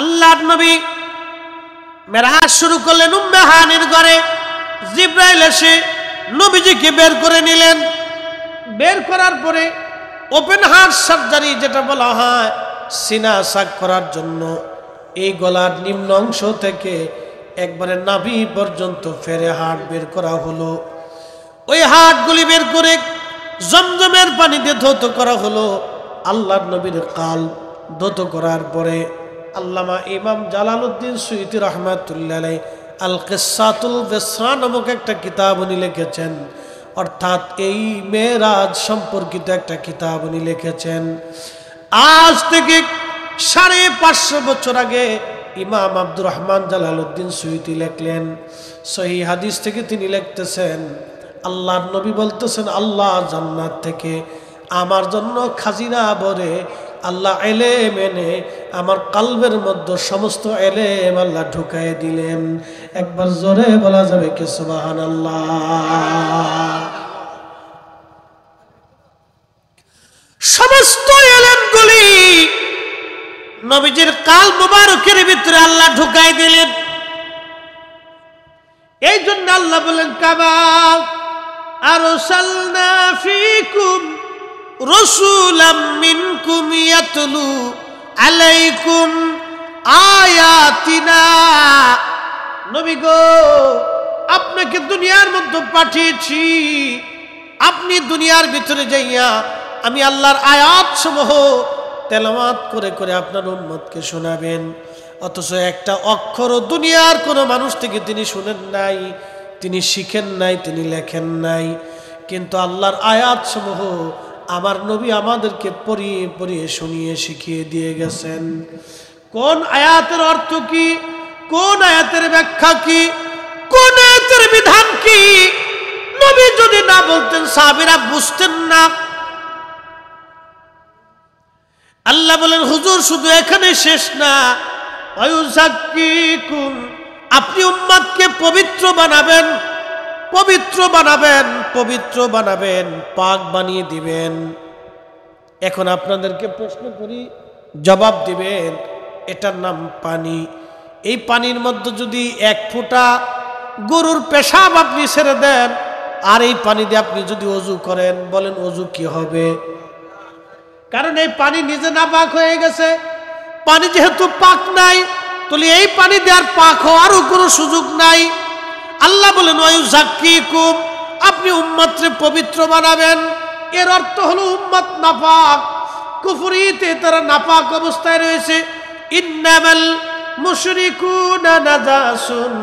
আল্লাহর নবী মেরাজ শুরু করলেন উম্মে হানির ঘরে। জিব্রাইল এসে নবীজিকে বের করে নিলেন। বের করার পরে ওপেন হার্ট সার্জারি যেটা বলা হয়, সিনা সাক করার জন্য এই গলার নিম্ন অংশ থেকে একবারে নাভি পর্যন্ত ফেরে হাড় বের করা হলো। ওই হাড়গুলি বের করে জমজমের পানি দিয়ে ধৌত করা হলো। আল্লাহর নবীর কাল ধৌত করার পরে আল্লামা ইমাম জালালউদ্দিন সুয়ুতী রাহমাতুল্লাহ আলাইহি আল কিসাতুল বিসরা নামক একটা কিতাব উনি লিখেছেন, অর্থাৎ এই মেরাজ সম্পর্কিত একটা কিতাব উনি লিখেছেন। আজ থেকে 550 বছর আগে ইমাম আব্দুর রহমান জালালউদ্দিন সুয়ুতী লিখলেন। সহিহ হাদিস থেকে তিনি লিখতেছেন, আল্লাহর নবী বলতেছেন, আল্লাহ জান্নাত থেকে আমার জন্য খাজিনা ভরে আল্লাহ এলেম এনে আমার কলবের মধ্যে সমস্ত এলেম আল্লাহ ঢুকায় দিলেন। একবার জোরে বলা যাবে কি সুবহানাল্লাহ। সমস্ত এলেমগুলি নবীজির কাল মুবারকের ভিতরে আল্লাহ ঢুকায় দিলেন। এই জন্য আল্লাহ বলেন, কামা আরসালনা ফীকুম রাসূলাম মিনকুম ইয়াতলু আলাইকুম আয়াতিনা। নবী গো, আপনাকে দুনিয়ার মধ্যে পাঠিয়েছি, আপনি দুনিয়ার ভিতরে যাইয়া আমি আল্লাহর আয়াত সমূহ তেলাওয়াত করে করে আপনার উম্মতকে শোনাবেন। অথচ একটা অক্ষরও দুনিয়ার কোনো মানুষ থেকে তিনি শুনেন নাই, তিনি শিখেন নাই, তিনি লেখেন নাই। কিন্তু আল্লাহর আয়াত সমূহ আমার নবী আমাদেরকে পড়িয়ে পড়িয়ে শুনিয়ে শিখিয়ে দিয়ে গেছেন। কোন আয়াতের অর্থ কি, কোন আয়াতের ব্যাখ্যা কি, কোন আয়াতের বিধান কি, নবী যদি না বলতেন সাহাবীরা বুঝতেন না। আল্লাহ বলেন, হুজুর শুধু এখানে শেষ না, ওয়ায়ুযাক্কিকুম, আপনি উম্মতকে পবিত্র বানাবেন, পবিত্র বানাবেন, পবিত্র বানাবেন, পাক বানিয়ে দিবেন। এখন আপনাদেরকে প্রশ্ন করি, জবাব দিবেন। এটার নাম পানি। এই পানির মধ্যে যদি 1 ফোঁটা গরুর পেশাব আপনি ছেড়ে দেন, আর এই পানি দিয়ে আপনি যদি ওযু করেন, বলেন ওযু কি হবে? কারণ এই পানি নিজে নাপাক হয়ে গেছে। পানি যেহেতু পাক নাই, তাহলে এই পানি দেওয়ার পাক হওয়ারও কোনো সুযোগ নাই। আল্লাহ বলেন, ওয়ায়ুযাক্কিকুম, আপনি উম্মতকে পবিত্র বানাবেন। এর অর্থ হলো উম্মত নাপাক, কুফরিতে তারা নাপাক অবস্থায় রয়েছে। ইন্নামাল মুশরিকুনা নাজাসুন,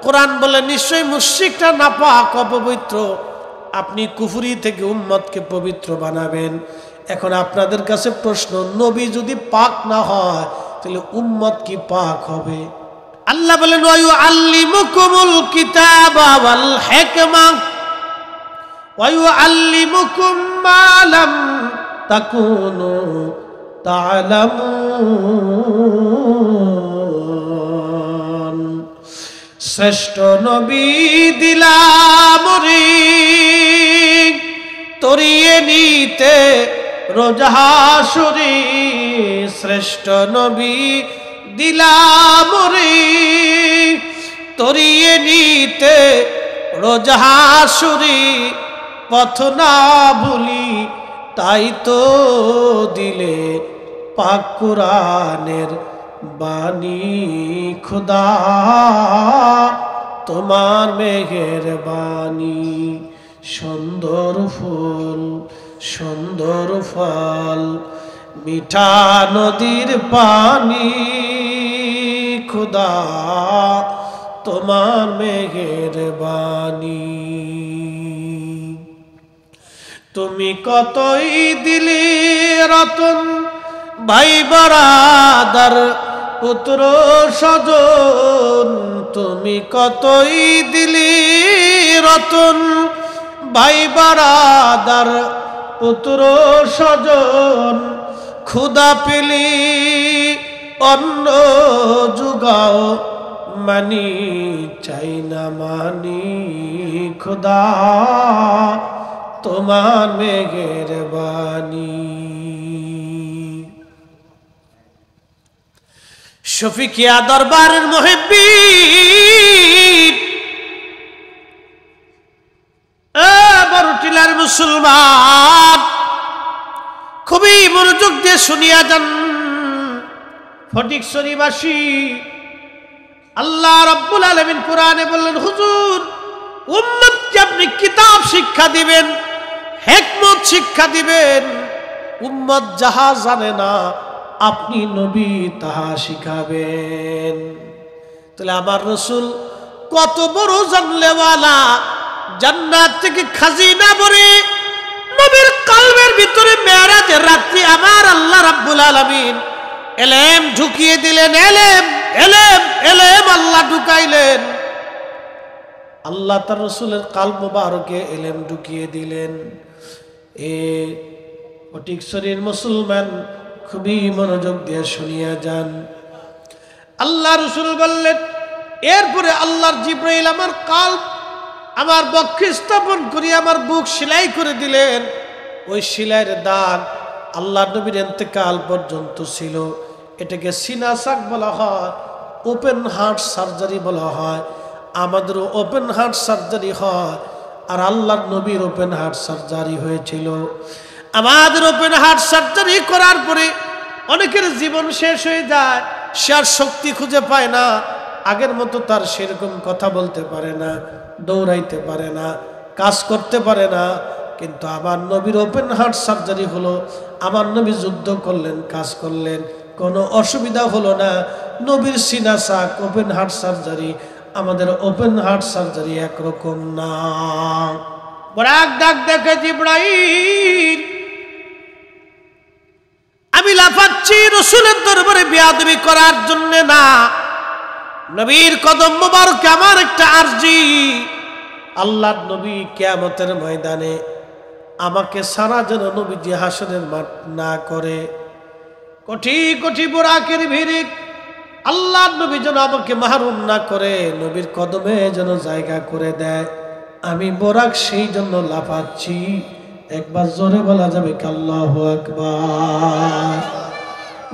কোরআন বলে নিশ্চয়ই মুশরিকরা নাপাক, অপবিত্র। আপনি কুফরি থেকে উম্মতকে পবিত্র বানাবেন। এখন আপনাদের কাছে প্রশ্ন, নবী যদি পাক না হয় তাহলে উম্মত কি পাক হবে? আল্লাহ বলেন, ওয়ায়ুআল্লিমুকুমুল কিতাবা ওয়াল হিকমা ওয়ায়ুআল্লিমুকুম মা লাম তাকুনু তা'লামুন। শ্রেষ্ঠ নবী দিলাম তরিয়ে নিতে রোজ হাসুরি। শ্রেষ্ঠ নবী দিলাম তরিয়ে নিতে রোজ হাসুরি। পথ না ভুলি তাই তো দিলে পাক কুরআনের বাণী। খুদা তোমার মেহেরবানি। সুন্দর ফুল সুন্দর ফল, মিঠা নদীর পানি। খুদা তোমার মেহেরবানি। তুমি কতই দিলি রতন, ভাই বারাদার পুত্র স্বজন। তুমি কতই দিলি রতন, ভাই বারাদার পুত্র স্বজন। ক্ষুধা পেলি অন্ন জুগাও, মানি চাই না মানি। খুদা তোমার মেহেরবানি। শফিকিয়া দরবারের মুহিব্বিন, বড়টিলার মুসলমান, খুবই মনোযোগ দিয়ে শুনিয়া যান। ফটিকছড়িবাসী, আল্লাহ রাব্বুল আলামিন কোরআনে বললেন, হুজুর উম্মতকে আপনি কিতাব শিক্ষা দিবেন, হিকমত শিক্ষা দিবেন। উম্মত যাহা জানে না আপনি নবী তাহা শিখাবেন। তাহলে আমার রাসূল কত বড় জানলেওয়ালা, জান্নাত থেকে খাজিনা ভরে নবীর কলবের ভিতরে মেরাজের রাত্রি আমার আল্লাহ রাব্বুল আলামিন এলেম ঢুকিয়ে দিলেন। এলেম এলেম এলেম আল্লাহ ঢুকাইলেন। আল্লাহ তার রাসূলের কলব মুবারকে এলেম ঢুকিয়ে দিলেন। এ ফটিকছড়ির মুসলমান, খুবই মনোযোগ দিয়ে শুনিয়া যান। আল্লাহ রাসূল বললেন, এরপরে আল্লাহর জিবরাইল আমার কলব, আমার বক্ষে স্থাপন করি আমার বুক সেলাই করে দিলেন। ওই সেলাইয়ের দাগ আল্লাহ নবীর ইন্তেকাল পর্যন্ত ছিল। এটাকে সিনা সাক বলা হয়, ওপেন হার্ট সার্জারি বলা হয়। আমাদেরও ওপেন হার্ট সার্জারি হয়, আর আল্লাহর নবীর ওপেন হার্ট সার্জারি হয়েছিল। আমাদের ওপেন হার্ট সার্জারি করার পরে অনেকের জীবন শেষ হয়ে যায়, সে আর শক্তি খুঁজে পায় না, আগের মতো তার সেরকম কথা বলতে পারে না, দৌড়াইতে পারে না, কাজ করতে পারে না। কিন্তু আমার নবীর ওপেন হার্ট সার্জারি হলো, আমার নবী যুদ্ধ করলেন, কাজ করলেন, কোনো অসুবিধা হলো না। নবীর সিনা সাক ওপেন হার্ট সার্জারি, আমাদের ওপেন হার্ট সার্জারি একরকম না। বরাক ডাক দেখে জিবরাইল, আমি লাফাচ্ছি রাসূলের দরবারে বেয়াদবি করার জন্য না, নবীর কদম মোবারকে আমার একটা আরজি। আল্লাহর নবী কিয়ামতের ময়দানে আমাকে সারা যেন নবীজি হাসরের মাঠ না করে। কোটি কোটি বুরাকের ভিড়ে আল্লাহর নবী যেন আমাকে মাহরুম না করে, নবীর কদমে যেন জায়গা করে দেয়। আমি বোরাক সেই জন্য লাফাচ্ছি। একবার জোরে বলা যাবে কি আল্লাহু আকবার।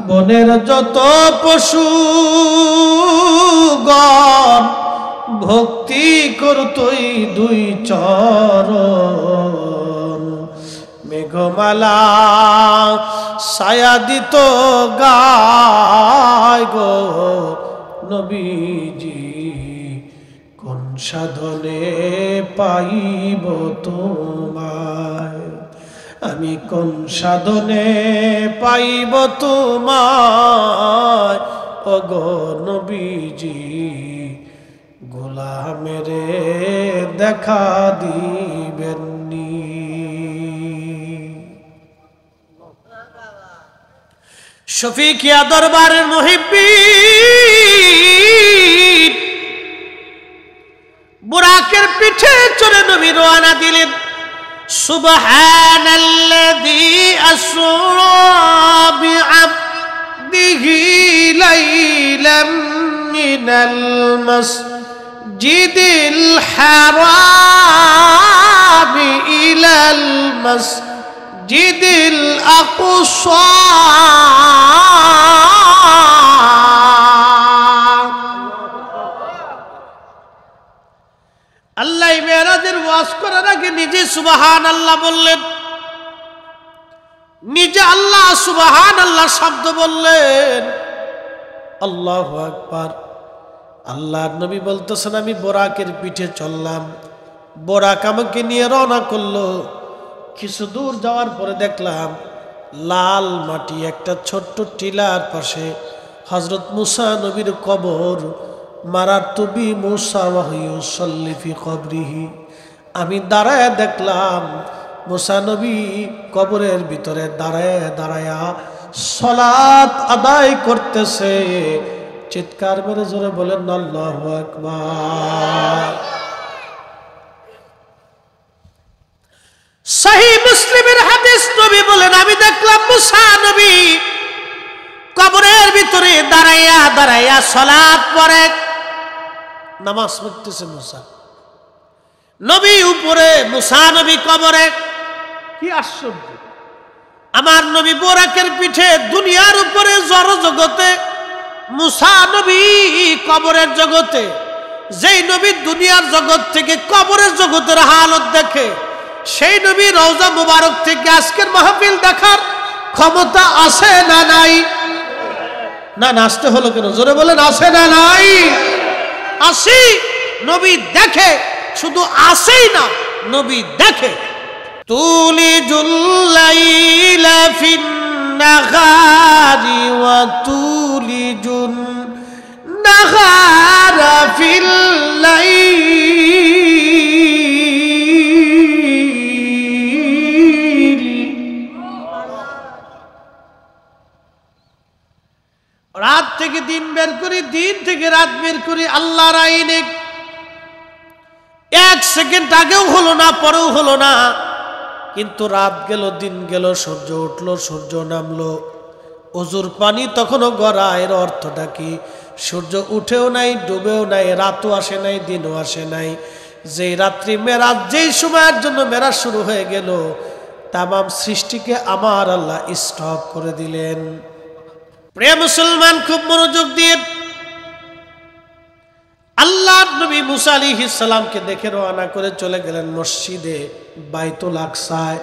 বনের যত পশুগণ ভক্তি করতই দুই চরণ, মেঘমালা ছায়া দিত গায় গো নবীজি, কোন সাধনে পাইব তোমায়, আমি কোন সাধনে পাইব তোমায় ওগো নবীজি, গোলামেরে দেখা দিবেননি। শফিকিয়া দরবারের মুহিব্বিন, বুরাকের পিঠে চড়ে নবী রওনা দিলেন। সুবহানাল্লাযী আসরা বিআবদিহি লাইলাম মিনাল মাসজিদিল হারাম ইলাল মাসজিদিল আকসা। আল্লাহ মেরাজের ওয়াজ করার আগে নিজে সুবহানাল্লাহ বললেন, নিজে আল্লাহ সুবহানাল্লাহ শব্দ বললেন। আল্লাহু আকবার। আল্লাহর নবী বলতেছেন, আমি বোরাকের পিঠে চললাম, বোরাক আমাকে নিয়ে রওনা করলো। কিছু দূর যাওয়ার পরে দেখলাম লাল মাটি একটা ছোট্ট টিলার পাশে হযরত মুসা নবীর কবর। মারারতু বি মুসা ওয়া হুয়া ইউসাল্লি ফি কবরিহি। আমি দাঁড়ায় দেখলাম মুসা নবী কবরের ভিতরে দাঁড়ায় দাঁড়ায়া সালাত আদায় করতেছে। চিৎকার মেরে জোরে বলেন আল্লাহু আকবার। সহিহ মুসলিমের হাদিস, নবী বলেন, আমি দেখলাম মুসা নবী কবরের ভিতরে দাঁড়াইয়া দাঁড়াইয়া সালাত পড়ে, নামাজ পড়তেছে মুসা নবী উপরে, মুসা নবী কবরে। কি আশ্চর্য! আমার নবী বোরাকের পিঠে দুনিয়ার উপরে জড় জগতে মুসা নবী কবরের জগতে, যেই নবী দুনিয়ার জগৎ থেকে কবরের জগতের হালত দেখে, সেই নবী রওজা মুবারক থেকে আজকের মাহফিল দেখার ক্ষমতা আছে না নাই? না নাচতে হলো কেন? জোরে বলেন আছে না নাই? আসি। নবী দেখে, শুধু আসেই না, নবী দেখে। তুলিজুল লাইলা ফিন নাহারি ওয়া তুলিজুন নাহারা ফিল লাইল। রাত থেকে দিন বের করি, দিন থেকে রাত বের করি, আল্লাহর আইনে। এক সেকেন্ড আগেও হলো না, পরেও হলো না, কিন্তু রাত গেল, দিন গেল, সূর্য উঠলো, সূর্য নামলো, অজুর পানি তখনও গড়া। এর অর্থটা কি? সূর্য উঠেও নাই, ডুবেও নাই, রাতও আসে নাই, দিনও আসে নাই। যেই রাত্রি মেরাজ, যেই সময়ের জন্য মেরাজ শুরু হয়ে গেল, তামাম সৃষ্টিকে আমার আল্লাহ স্টপ করে দিলেন। প্রিয় মুসলমান, খুব মনোযোগ দিয়ে আল্লাহর নবী মুসা আলাইহিস সালামকে দেখে রওনা করে চলে গেলেন মসজিদে বাইতুল আকসায়,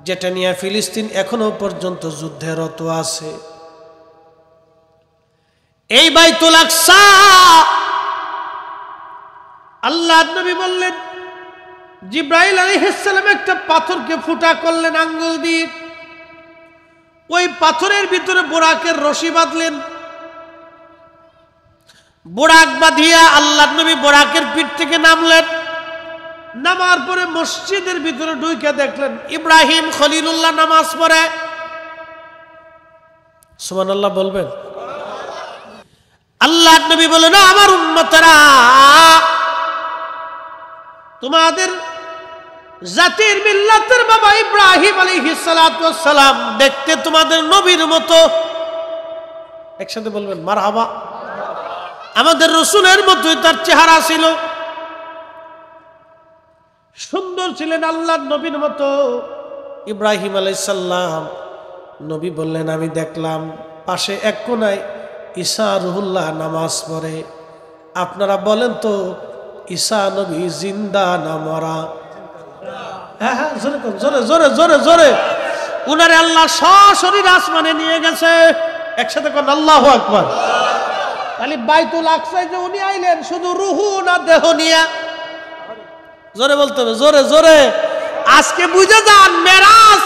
যেটা নিয়ে ফিলিস্তিন এখনো পর্যন্ত যুদ্ধরত আছে। এই বাইতুল আকসা, আল্লাহর নবী বললেন, জিব্রাইল আলাইহিস সালাম একটা পাথরকে ফুটা করলেন আঙ্গুল দিয়ে, ওই পাথরের ভিতরে বোরাকের রশি বাঁধলেন। বোরাক বাঁধিয়া আল্লাহর নবী বোরাকের পিঠ থেকে নামলেন। নামার পরে মসজিদের ভিতরে ঢুকে দেখলেন ইব্রাহিম খলিলুল্লাহ নামাজ পড়ে। সুবহানাল্লাহ বলবেন। আল্লাহর নবী বলেন, আমার উম্মতেরা, তোমাদের জাতির মিল্লাতের বাবা ইব্রাহিম আলাইহিস সালাতু ওয়াস সালাম দেখতে তোমাদের নবীর মতো। একসাথে বলবেন মারহাবা। আমাদের রাসূলের মতোই তার চেহারা ছিল, সুন্দর ছিলেন আল্লাহর নবীর মতো ইব্রাহিম আলাইহিস সালাম। নবী বললেন, আমি দেখলাম পাশে এক কোনায় ঈসা রুহুল্লাহ নামাজ পড়ে। আপনারা বলেন তো, ঈসা নবী জিন্দা না মরা? হ্যাঁ হ্যাঁ, জোরে জোরে জোরে জোরে জোরে। উনারে আল্লাহ সশরীর আসমানে নিয়ে গেছে। একসাথে কোন আল্লাহু আকবার। তাহলে বাইতুল আকসায় যে উনি আইলেন, শুধু রুহু না দেহ নিয়ে? জোরে বলতে হবে, জোরে জোরে। আজকে বুঝে যান, মেরাজ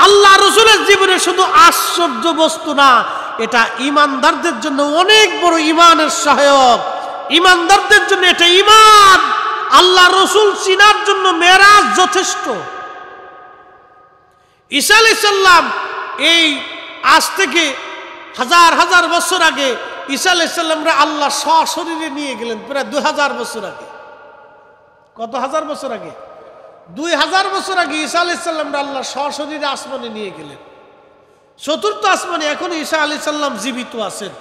আল্লাহ রাসূলের জীবনে শুধু আশ্চর্য বস্তু না, এটা ইমানদারদের জন্য অনেক বড় ইমানের সহায়ক। ইমানদারদের জন্য এটা ইমান। আল্লাহ রাসূল চিনার জন্য মেরাজ যথেষ্ট। ঈসা আলাইহিস সালাম এই আজ থেকে হাজার হাজার বছর আগে ঈসা আলাইহিস সালামরা আল্লাহ সশরীরে নিয়ে গেলেন, প্রায় 2000 বছর আগে। কত হাজার বছর আগে? 2000 বছর আগে ঈসা আলাইহিস সালামরা আল্লাহ সশরীরে আসমানে নিয়ে গেলেন। চতুর্থ আসমানে এখন ঈসা আলাইহিস সালাম জীবিত আছেন।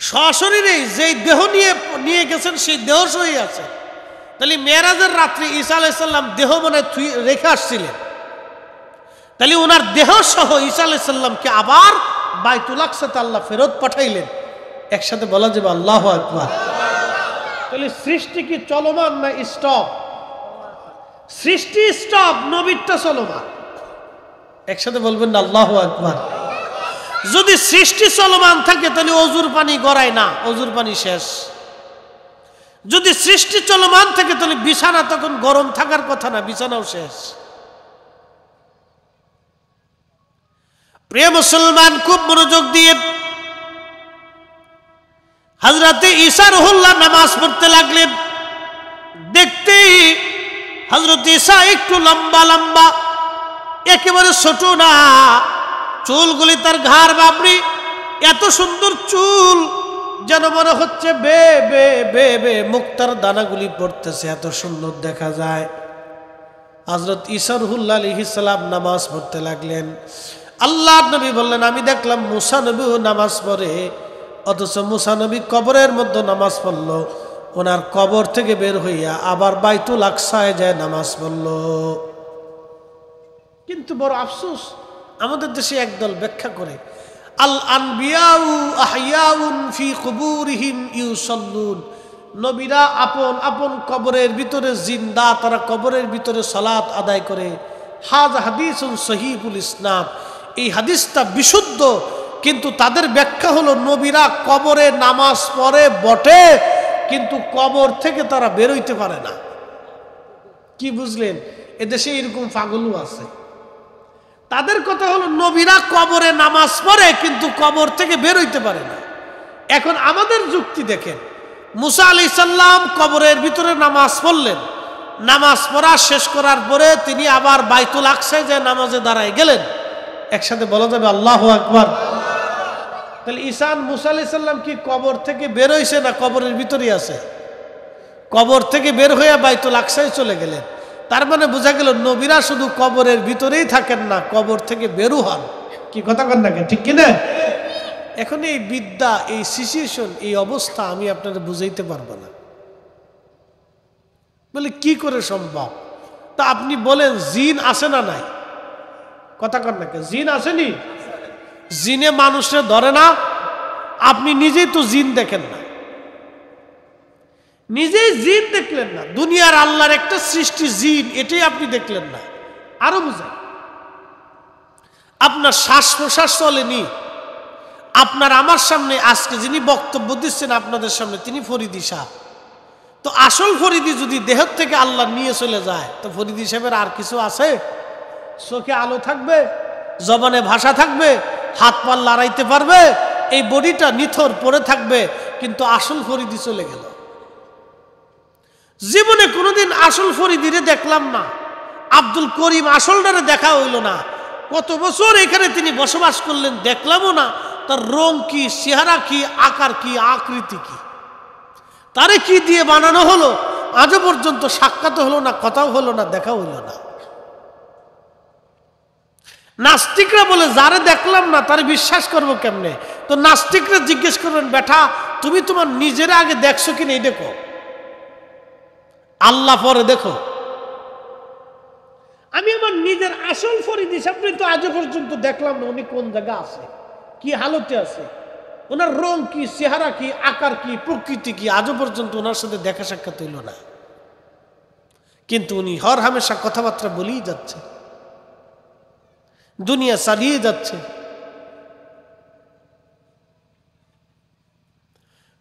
সশরীরে যেই দেহ নিয়ে গেছেন, সেই দেহ সহি আছে। তাহলে মেরাজের রাত্রি ঈসা আলাইহিস সালাম দেহ মনে রেখে আসছিলেন। তাহলে ওনার দেহ সহ ঈসা আলাইহিস সালামকে আবার বাইতুল আকসাতে আল্লাহ ফেরত পাঠাইলেন। একসাথে বলা যাবে আল্লাহু আকবার। তাহলে সৃষ্টি কি চলমান না স্টপ? সৃষ্টি স্টপ, নবীরটা চলমান। একসাথে বলবেন না আল্লাহু আকবার। যদি সৃষ্টি চলমান থাকে তাহলে অজুর পানি গড়ায় না, অজুর পানি শেষ। যদি সৃষ্টি চলমান থাকে তাহলে বিছানা তখন গরম থাকার কথা না, বিছানাও শেষ। প্রিয় মুসলমান, খুব মনোযোগ দিয়ে হযরতে ঈসা রুহুল্লাহ নামাজ পড়তে লাগলেন। দেখতেই হযরতে ঈসা একটু লম্বা লম্বা, একেবারে ছোট না, চুলগুলি তার ঘাড় বাবরি, এত সুন্দর চুল যেন মনে হচ্ছে বে বে বে বে মুক্তার দানাগুলি পড়তেছে, এত সুন্দর দেখা যায়। হযরত ঈসা রুহুল্লাহ আলাইহিস সালাম নামাজ পড়তে লাগলেন। আল্লাহর নবী বললেন, আমি দেখলাম মুসা নবীও নামাজ পড়ে, অথচ মুসা নবী কবরের মধ্যে নামাজ পড়ল, ওনার কবর থেকে বের হইয়া আবার বাইতুল আকসায় যায় নামাজ পড়ল। কিন্তু বড় আফসোস, আমাদের দেশে একদল ব্যাখ্যা করে আল আনবিয়াউ আহইয়াউন ফি কুবুরিহিম ইউসাল্লুন, নবীরা আপন আপন কবরের ভিতরে জিন্দা, তারা কবরের ভিতরে সালাত আদায় করে। হাযা হাদিসুন সহিহুল ইসনাদ, এই হাদিসটা বিশুদ্ধ, কিন্তু তাদের ব্যাখ্যা হলো নবীরা কবরে নামাজ পড়ে বটে, কিন্তু কবর থেকে তারা বেরোইতে পারে না। কি বুঝলেন? এদেশে এরকম পাগলও আছে। তাদের কথা হলো নবীরা কবরে নামাজ পড়ে কিন্তু কবর থেকে বেরোইতে পারে না। এখন আমাদের যুক্তি দেখেন, মুসা আলাইহিস সালাম কবরের ভিতরে নামাজ পড়লেন, নামাজ পড়া শেষ করার পরে তিনি আবার বাইতুল আকসায় যে নামাজে দাঁড়ায় গেলেন। একসাথে বলা যাবে আল্লাহু আকবার। তাহলে মুসা আলাইহিস সালাম কি কবর থেকে বের হইছে না কবরের ভিতরেই আছে? কবর থেকে বের হয়ে বাইতুল আকসায় চলে গেলেন। তার মানে বোঝা গেল নবীরা শুধু কবরের ভিতরেই থাকেন না, কবর থেকে বেরু হন। কি কথা কন না, ঠিক কিনা? এখন এই বিদ্যা, এই সিচুয়েশন, এই অবস্থা আমি আপনাদের বুঝাইতে পারবো না। বলে কি করে সম্ভব? তা আপনি বলেন জিন আছে না নাই? কথা কন না, জিন আসেনি? জিনে মানুষে ধরে না? আপনি নিজেই তো জিন দেখেন না, নিজেই জিন দেখলেন না। দুনিয়ার আল্লাহর একটা সৃষ্টি জিন, এটাই আপনি দেখলেন না। আরো বুঝাই, আপনার শ্বাস প্রশ্বাস চলেনি। আপনার আমার সামনে আজকে যিনি বক্তব্য দিচ্ছেন আপনাদের সামনে, তিনি ফরিদি সাহেব। তো আসল ফরিদি যদি দেহ থেকে আল্লাহ নিয়ে চলে যায়, তো ফরিদি সাহেবের আর কিছু আছে? চোখে আলো থাকবে, জবানে ভাষা থাকবে, হাত পা লড়াইতে পারবে, এই বডিটা নিথর পড়ে থাকবে, কিন্তু আসল ফরিদি চলে গেল। জীবনে কোনোদিন আসল ফরিদিরে দেখলাম না। আব্দুল করিম আসলটারে দেখা হইল না। কত বছর এখানে তিনি বসবাস করলেন, দেখলামও না তার রং কি, চেহারা কি, আকার কি, আকৃতি কি, তারে কি দিয়ে বানানো হলো, আজও পর্যন্ত সাক্ষাৎ হলো না, কথাও হলো না, দেখা হইল না। নাস্তিকরা বলে যারে দেখলাম না তারে বিশ্বাস করবো কেমনে? তো নাস্তিকরা জিজ্ঞেস করবেন, বেটা তুমি তোমার নিজের আগে দেখছো কিনা এই দেখো, আল্লাহ পরে দেখো। আমি আমার নিজের আসল ফরিদি সাহেব তো আজও পর্যন্ত দেখলাম না, উনি কোন জায়গা আছে, কি হালতে আছে, ওনার রং কি, চেহারা কি, আকার কি, প্রকৃতি কি, আজও পর্যন্ত ওনার সাথে দেখা সাক্ষাৎ হইল না। কিন্তু উনি হর হামেশা কথাবার্তা বলেই যাচ্ছে, দুনিয়া চালিয়ে যাচ্ছে।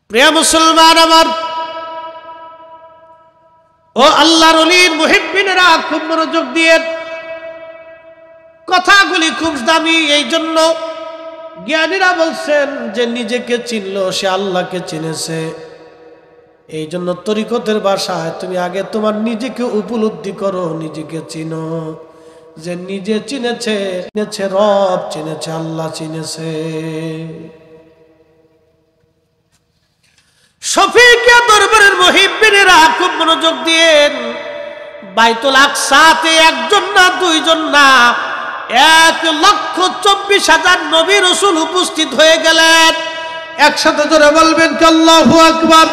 প্রিয় মুসলমান আমার, ও আল্লাহর ওলির মুহিব্বিনেরা, খুব মনোযোগ দিয়ে কথাগুলি খুব দামি। এই জন্য জ্ঞানীরা বলছেন যে নিজেকে চিনলো সে আল্লাহকে চিনেছে। এই জন্য তরিকতের ভাষায় তুমি আগে তোমার নিজেকে উপলব্ধি করো, নিজেকে চিনো, যে নিজে চিনেছে, চিনেছে রব, চিনেছে আল্লাহ, চিনেছে। শফিকিয়া দরবারের মুহিব্বিনেরা খুব মনোযোগ দিয়েন। বাইতুল আকসাতে একজন না, দুইজন না, 1,24,000 নবী রাসূল উপস্থিত হয়ে গেলেন। একসাথে জোরে বলবেন কি আল্লাহু আকবার।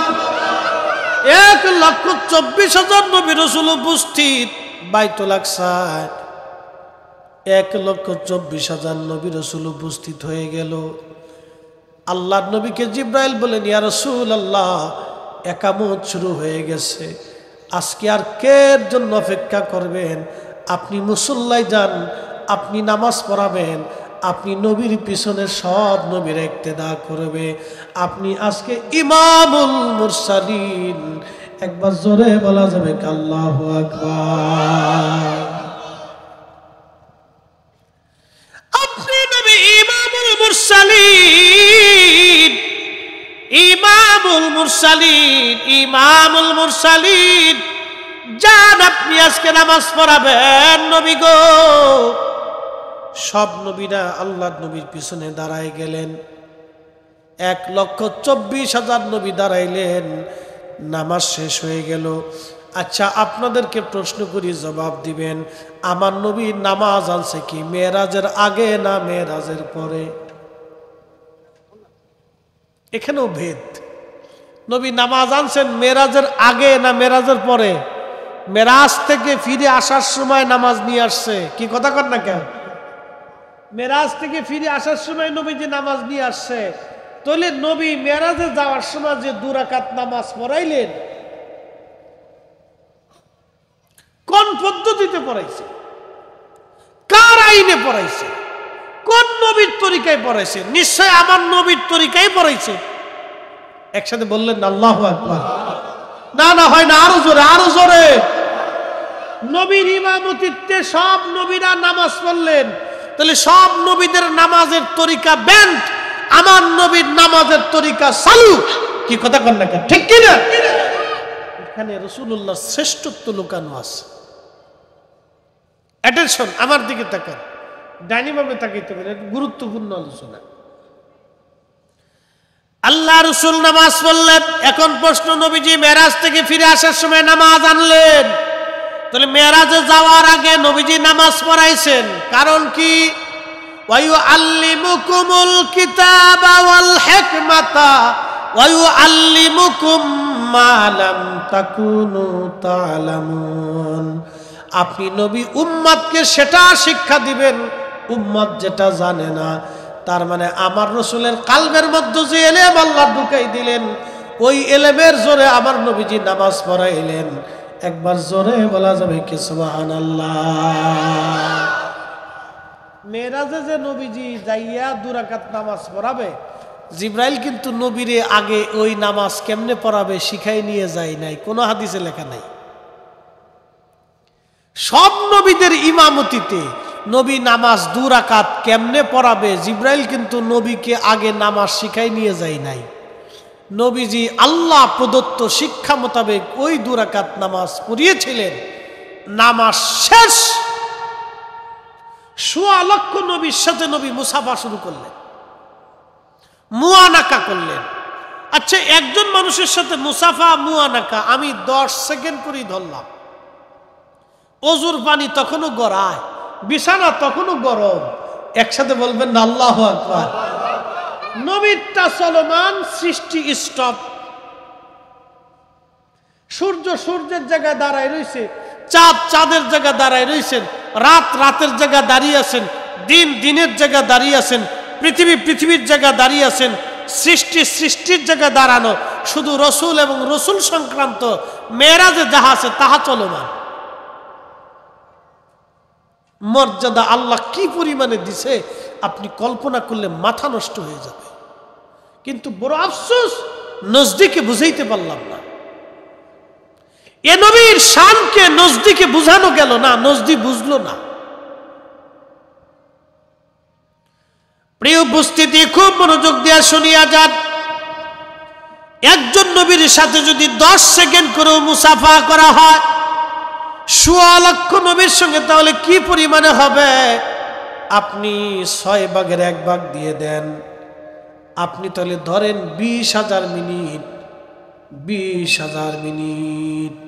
1,24,000 নবী রাসূল উপস্থিত বাইতুল আকসায়। 1,24,000 নবী রাসূল উপস্থিত হয়ে গেল। আল্লাহর নবীকে জিব্রাইল বলেন, ইয়া রাসূলুল্লাহ, একামত শুরু হয়ে গেছে, আজকে আর কের জন্য অপেক্ষা করবেন? আপনি মুসল্লায় যান, আপনি নামাজ পড়াবেন, আপনি নবীর পিছনে সব নবীর ইক্তেদা করবে, আপনি আজকে ইমামুল মুরসালিন। একবার জোরে বলা যাবে আল্লাহু আকবার। আপনি নবী ইমামুল মুরসালিন, ইমামুল মুরসালিন, ইমামুল মুরসালিন। যান, আপনি আজকে নামাজ পড়াবেন নবী গো। সব নবীরা আল্লাহর নবীর পিছনে দাঁড়ায় গেলেন। 1,24,000 নবী দাঁড়াইলেন, নামাজ শেষ হয়ে গেল। আচ্ছা, আপনাদেরকে প্রশ্ন করি, জবাব দিবেন। আমার নবী নামাজ আনছে কি মেরাজের আগে না মেরাজের পরে? এখানেও ভেদ। নবী নামাজ আনছেন মেরাজের আগে না মেরাজের পরে? মেরাজ থেকে ফিরে আসার সময় নামাজ নিয়ে আসছে। কি কথা কর না কেন? মেরাজ থেকে ফিরে আসার সময় নবীজি নামাজ নিয়ে আসছে, তাহলে নবী মেরাজে যাওয়ার সময় যে 2 রাকাত নামাজ পড়াইলেন কোন পদ্ধতিতে পড়াইছে, কার আইনে পড়াইছে, কোন নবীর তরিকায় পড়াইছে? নিশ্চয় আমার নবীর তরিকায় পড়াইছে। একসাথে বললেন আল্লাহু আকবার। না না হয় না, আরো জোরে, আরো জোরে। নবীর ইমামতিত্বে সব নবীরা নামাজ পড়লেন, তাহলে সব নবীদের নামাজের তরিকা ব্যান্ড, আমার নবীর নামাজের তরিকা চালু। কি কথা কন না, ঠিক কিনা? এখানে রাসূলুল্লাহর শ্রেষ্ঠত্ব লুকানো আছে। অ্যাটেনশন, আমার দিকে তাকান, ডাইনি বামে তাকাইতে পারেন, গুরুত্বপূর্ণ আলোচনা। আল্লাহ রাসূল নামাজ পড়লেন। এখন প্রশ্ন, নবীজি মেরাজ থেকে ফিরে আসার সময় নামাজ আনলেন, তাহলে মেরাজে যাওয়ার আগে নবীজি নামাজ পড়াইছেন, কারণ কি? ওয়ায়ুআল্লিমুকুমুল কিতাবা ওয়াল হিকমাতা ওয়ায়ুআল্লিমুকুম মা লাম তাকুনু তা'লামুন। আপনি নবী উম্মতকে সেটা শিক্ষা দিবেন উম্মত যেটা জানে না। তার মানে আমার রাসূলের কলবের মধ্যে যে ইলম আল্লাহ ঢুকাই দিলেন, ওই ইলমের জোরে আমার নবীজি নামাজ পড়াইলেন। একবার জোরে বলা যাবে কি সুবহানাল্লাহ? মেরাজে যে নবীজি যাইয়া 2 রাকাত নামাজ পড়াবে, জিব্রাইল কিন্তু নবীরে আগে ওই নামাজ কেমনে পড়াবে শিখাই নিয়ে যায় নাই, কোনো হাদিসে লেখা নাই। সব নবীদের ইমামতিতে নবী নামাজ 2 রাকাত কেমনে পড়াবে, জিব্রাইল কিন্তু নবীকে আগে নামাজ শিখাই নিয়ে যায় নাই। নবীজি আল্লাহ প্রদত্ত শিক্ষা মোতাবেক ওই 2 রাকাত নামাজ পড়িয়েছিলেন। নামাজ শেষ, 1.25 লক্ষ নবীর সাথে নবী মুসাফা শুরু করলেন, মুআনাকা করলেন। আচ্ছা, একজন মানুষের সাথে মুসাফা মুআনাকা আমি 10 সেকেন্ড করেই ধরলাম। অজুর পানি তখনও গড়ায়, বিছানা তখনও গরম। একসাথে বলবেন না আল্লাহু আকবার। নবীরটা চলমান, সৃষ্টি স্টপ। সূর্য সূর্যের জায়গায় দাঁড়ায় রয়েছে, চাঁদ চাঁদের জায়গায় দাঁড়ায় রয়েছেন, রাত রাতের জায়গায় দাঁড়িয়ে আছেন, দিন দিনের জায়গায় দাঁড়িয়ে আছেন, পৃথিবী পৃথিবীর জায়গায় দাঁড়িয়ে আছেন, সৃষ্টি সৃষ্টির জায়গায় দাঁড়ানো। শুধু রসুল এবং রসুল সংক্রান্ত মেরাজে যাহা আছে তাহা চলমান। মর্যাদা আল্লাহ কি পরিমাণে দিছে আপনি কল্পনা করলে মাথা নষ্ট হয়ে যাবে। কিন্তু বড় আফসোস, নজদিকে বুঝাইতে পারলাম না। এ নবীর শানকে নজদিকে বুঝানো গেল না, নজদি বুঝলো না। প্রিয় উপস্থিতি, খুব মনোযোগ দিয়ে শুনিয়া যান। একজন নবীর সাথে যদি 10 সেকেন্ড করে মুসাফা করা হয় 1.25 লক্ষ নবীর সঙ্গে, তাহলে কি পরিমাণে হবে? আপনি 6 ভাগের 1 ভাগ দিয়ে দেন, আপনি তাহলে ধরেন 20,000 মিনিট। 20,000 মিনিট,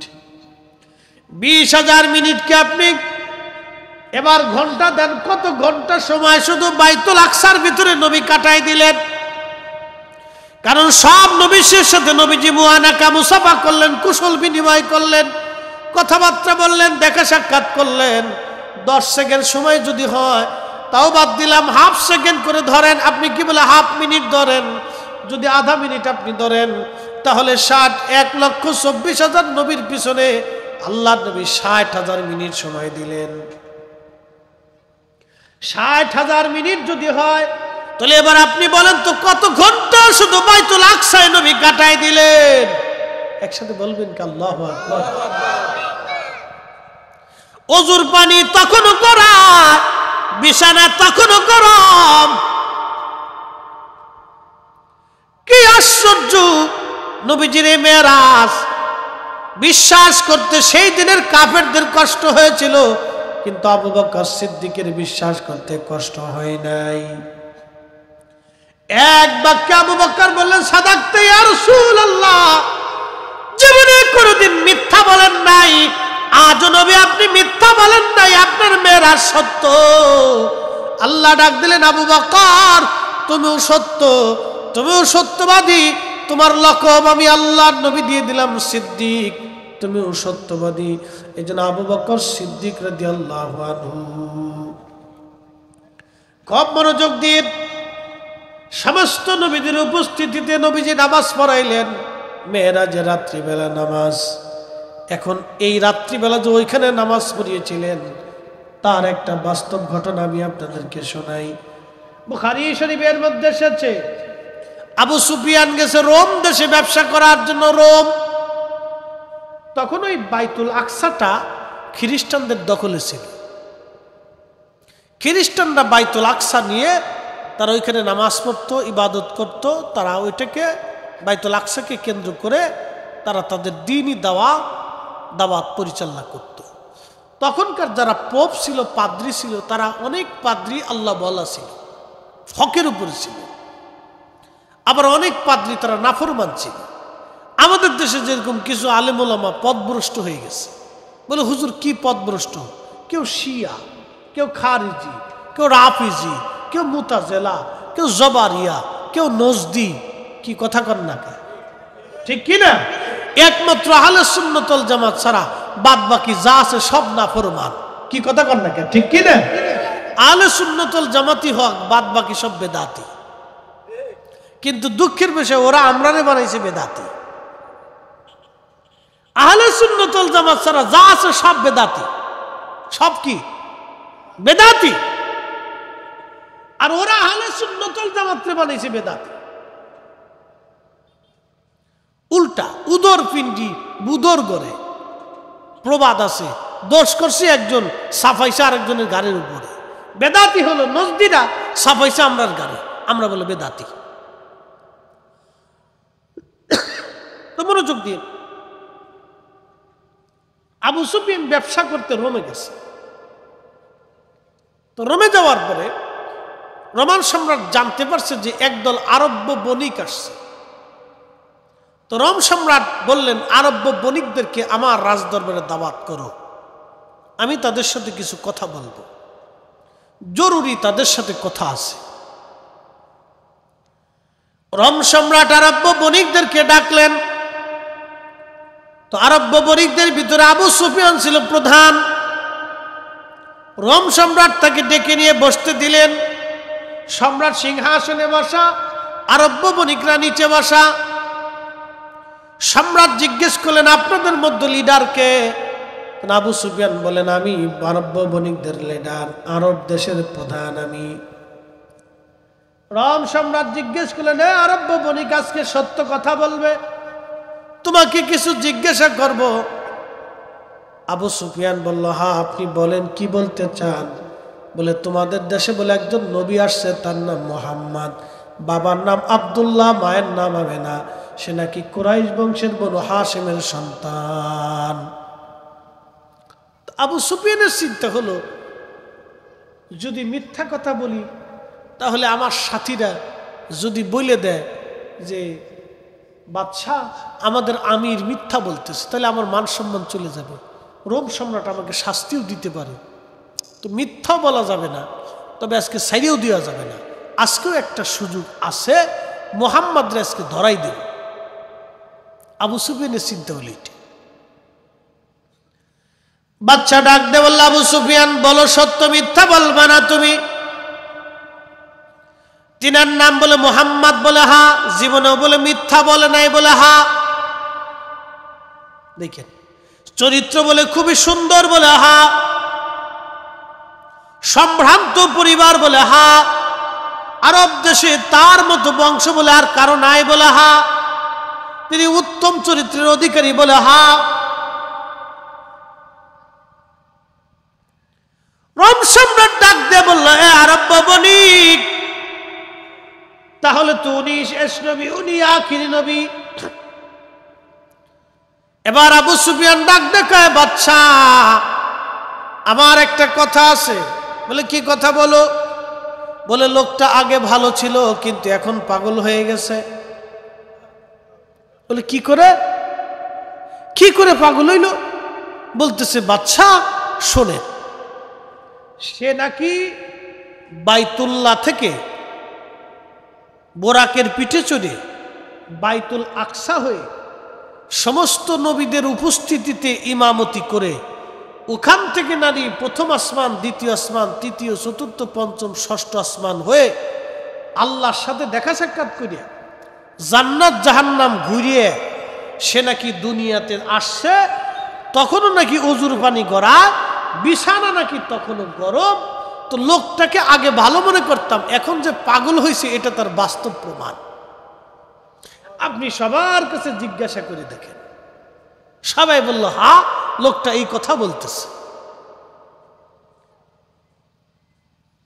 20,000 মিনিটকে আপনি এবার ঘন্টা দেন, কত ঘন্টা সময় শুধু বাইতুল আকসার ভিতরে নবী কাটাই দিলেন। কারণ সব নবীর সাথে নবীজি মুআনাকা মুসাফা করলেন, কুশল বিনিময় করলেন, কথাবার্তা বললেন, দেখা সাক্ষাৎ করলেন। 10 সেকেন্ড সময় যদি হয়, তাও বাদ দিলাম, হাফ সেকেন্ড করে ধরেন, আপনি কি বলে হাফ মিনিট ধরেন, যদি আধা মিনিট আপনি ধরেন, তাহলে 1,24,000 নবীর পিছনে আল্লাহ নবী 60,000 মিনিট সময় দিলেন। 60,000 মিনিট যদি হয়, তাহলে এবার আপনি বলেন তো কত ঘন্টা শুধু বাইতুল আকসায় নবী কাটাই দিলেন? একসাথে বলবেন কি আল্লাহু আকবার। অজুর পানি তখনও গরম, বিছানা তখনও গরম। কি আশ্চর্য! নবীজির মেরাজ বিশ্বাস করতে সেই দিনের কাফেরদের কষ্ট হয়েছিল, কিন্তু আবু বকর সিদ্দিকের বিশ্বাস করতে কষ্ট হয় নাই। এক বাক্যে আবু বকর বললেন, সাদাকতা ইয়া রাসূলুল্লাহ, জীবনে কোনোদিন মিথ্যা বলেন নাই, আজ নবী আপনি মিথ্যা বলেন নাই, আপনার মেরাজ সত্য। আল্লাহ ডাক দিলেন, আবু বকর তুমিও সত্য, তুমিও সত্যবাদী, তোমার লকব আমি আল্লাহর নবী দিয়ে দিলাম সিদ্দিক, তুমিও সত্যবাদী। এই জন্য আবু বকর সিদ্দিক রাদিয়াল্লাহু আনহু খুব মনোযোগ দিয়ে সমস্ত নবীদের উপস্থিতিতে নবীজি নামাজ পড়াইলেন, মেরাজের রাত্রিবেলা নামাজ। এখন এই রাত্রিবেলা যে ওইখানে নামাজ পড়িয়েছিলেন তার একটা বাস্তব ঘটনা আমি আপনাদেরকে শোনাই। বুখারী শরীফের মধ্যে এসেছে, আবু সুফিয়ান গেছে রোম দেশে ব্যবসা করার জন্য। রোম তখন ওই বাইতুল আকসাটা খ্রিস্টানদের দখলে ছিল। খ্রিস্টানরা বাইতুল আকসা নিয়ে তারা ওইখানে নামাজ পড়তো, ইবাদত করত। তারা ওইটাকে বাইতুল আকসাকে কেন্দ্র করে তারা তাদের দ্বীনি দাওয়াত পরিচালনা করত। তখনকার যারা পোপ ছিল, পাদ্রী ছিল, তারা অনেক পাদ্রী আল্লাহ বলা ছিল, হকের উপরে ছিল। আবার অনেক পাদ্রী তারা নাফরমান ছিল। আমাদের দেশে যেরকম কিছু আলেম ওলামা পথভ্রষ্ট হয়ে গেছে। বলে হুজুর কি পথভ্রষ্ট? কেউ শিয়া, কেউ খারিজি, কেউ রাফিজি, কেউ মুতাজেলা, কেউ জবারিয়া, কেউ নজদি। কি কথা কন না কে? ঠিক কি না? একমাত্র আহলে সুন্নাত ওয়াল জামাত ছাড়া বাদ বাকি যা আছে সব নাফরমান। কি কথা কন না কে? ঠিক কি না? আহলে সুন্নাত ওয়াল জামাতি হক, বাদ বাকি সব বেদাতি। কিন্তু দুঃখের বিষয় ওরা আমরারে বানাইছে বেদাতি। আহলে সুন্নাত ওয়াল জামাত ছাড়া যা আছে সব বেদাতি। সব কি? বেদাতি। আর ওরা আহলে সুন্নাত ওয়াল জামাতরে বানাইছে বেদাতি। উল্টা উদর পিন্ডি বুদর গড়ে প্রবাদ আছে, দোষ করছে একজন, সাফাইছে আরেকজনের গাড়ির উপরে। বেদাতি হলো নজদিরা, সাফাইছে আমরার গাড়ি, আমরা বলে বেদাতি। তো মনোযোগ দিয়ে, আবু সুফিয়ান ব্যবসা করতে রোমে গেছে। তো রোমে যাওয়ার পরে রোমান সম্রাট জানতে পারছে যে একদল আরব্য বণিক আসছে। তো রোম সম্রাট বললেন, আরব্য বণিকদেরকে আমার রাজদরবারে দাওয়াত করো, আমি তাদের সাথে কিছু কথা বলবো, জরুরি তাদের সাথে কথা আছে। রোম সম্রাট আরব্য বণিকদেরকে ডাকলেন। তো আরব্য বণিকদের ভিতরে আবু সুফিয়ান ছিল প্রধান। রোম সম্রাট তাকে ডেকে নিয়ে বসতে দিলেন। সম্রাট সিংহাসনে বসা, আরব্য বণিকরা নিচে বসা। সম্রাট জিজ্ঞেস করলেন, আপনাদের মধ্যে লিডারকে? আবু সুফিয়ান বলেন, আমি আরব্য বণিকদের লিডার, আরব দেশের প্রধান আমি। রোম সম্রাট জিজ্ঞেস করলেন, আরব্য বণিক আজকে সত্য কথা বলবে, তোমাকে কিছু জিজ্ঞাসা করব। আবু সুফিয়ান বলল, হ্যাঁ আপনি বলেন, কি বলতে চান? বলে, তোমাদের দেশে বলে একজন নবী আসছে, তার নাম মুহাম্মদ, বাবার নাম আব্দুল্লাহ, মায়ের নাম আমেনা, সে নাকি কুরাইশ বংশের বনু হাশিমের সন্তান। আবু সুফিয়ানের চিন্তা হলো, যদি মিথ্যা কথা বলি তাহলে আমার সাথীরা যদি বলে দেয় যে বাদশাহ আমাদের আমির মিথ্যা বলতেছে, তাহলে আমার মান সম্মান চলে যাবে, রোম সম্রাট আমাকে শাস্তিও দিতে পারে। তো মিথ্যাও বলা যাবে না, তবে আজকে সাইরেও দেওয়া যাবে না। আজকেও একটা সুযোগ আছে, মুহাম্মদরে আজকে ধরাই দেব। আবু সুফিয়ানের চিন্তা হলো এটা। বাচ্চা ডাক দে বলল, আবু সুফিয়ান বলো সত্য, মিথ্যা বলবা না তুমি? তিনার নাম বলে মুহাম্মদ, বলে হা। জীবনেও বলে মিথ্যা বলে নাই, বলে হা। দেখেন চরিত্র বলে খুবই সুন্দর, বলে হা। সম্ভ্রান্ত পরিবার, বলে হা। আরব দেশে তার মতো বংশ বলে আর কারো নাই, বলে হা। তিনি উত্তম চরিত্রের অধিকারী, বলে হা। রোম সম্রাট ডাক দিয়ে বলল, এ আরব্য বণিক, তাহলে তো উনি শেষ নবী, উনি আখিরি নবী। এবার আবু সুফিয়ান ডাক দেখায়, বাদশা আমার একটা কথা আছে। বলে, কি কথা বলো? বলে, লোকটা আগে ভালো ছিল কিন্তু এখন পাগল হয়ে গেছে। বলে, কি করে পাগল হইল? বলতেছে, বাদশা শোনে, সে নাকি বাইতুল্লাহ থেকে বোরাকের পিঠে চড়ে বাইতুল আকসা হয়ে সমস্ত নবীদের উপস্থিতিতে ইমামতি করে ওখান থেকে নারী প্রথম আসমান, দ্বিতীয় আসমান, তৃতীয়, চতুর্থ, পঞ্চম, ষষ্ঠ আসমান হয়ে আল্লাহর সাথে দেখা সাক্ষাৎ করিয়া জান্নাত জাহান্নাম ঘুরিয়ে সে নাকি দুনিয়াতে আসছে। তখনও নাকি অজুর পানি গড়া, বিছানা নাকি তখনও গরম। তো লোকটাকে আগে ভালো মনে করতাম, এখন যে পাগল হয়েছে এটা তার বাস্তব প্রমাণ। আপনি সবার কাছে জিজ্ঞাসা করে দেখেন, সবাই বলল হ্যাঁ লোকটা এই কথা বলতেছে।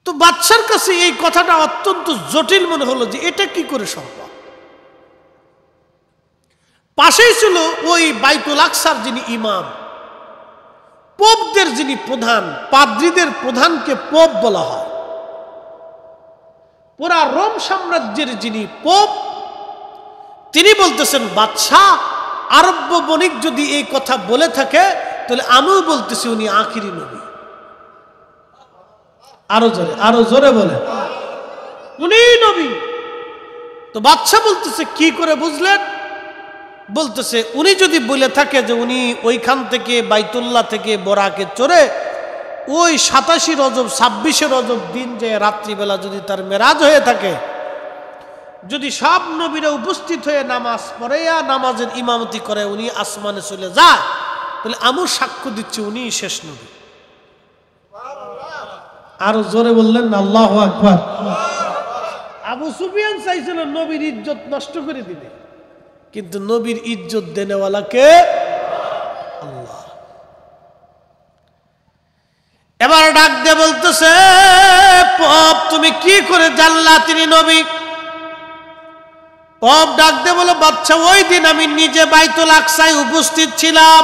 তো বাদশার কাছে এই কথাটা অত্যন্ত জটিল মনে হলো যে এটা কি করে সম্ভব। পাশেই ছিল ওই বাইতুল আকসার যিনি ইমাম, পোপদের যিনি প্রধান, পাদ্রীদের প্রধানকে পোপ বলা হয়। পুরা রোম সাম্রাজ্যের যিনি পোপ, তিনি বলতেছেন বাদশাহ আরব্য বণিক যদি এই কথা বলে থাকে তাহলে আমিও বলতেছি উনি আখিরি নবী। আরো জোরে বলে উনি নবী। তো বাদশাহ বলতেছে কি করে বুঝলেন? বলতেছে উনি যদি বলে থাকে যে উনি ওইখান থেকে বাইতুল্লাহ থেকে বরাকে চড়ে ওই 87 রজব 26 রজব দিন যে রাত্রিবেলা যদি তার মেরাজ হয়ে থাকে, যদি সব নবীরা উপস্থিত হয়ে নামাজ পড়ে নামাজের ইমামতি করে উনি আসমানে চলে যায়, তাহলে আমিও সাক্ষ্য দিচ্ছি উনি শেষ নবী। আরো জোরে বললেন না আল্লাহু আকবার। আবু সুফিয়ান চাইছিল নবীর ইজ্জত নষ্ট করে দিবে, কিন্তু নবীর ইজ্জত দেনেওয়ালা কে? আল্লাহ। এবার ডাক দিয়ে বলতেছে পপ তুমি কি করে জানলা তিনি নবী? পপ ডাক দিয়ে বলো বাচ্চা ওই দিন আমি নিজে বাইতুল আকসায় উপস্থিত ছিলাম।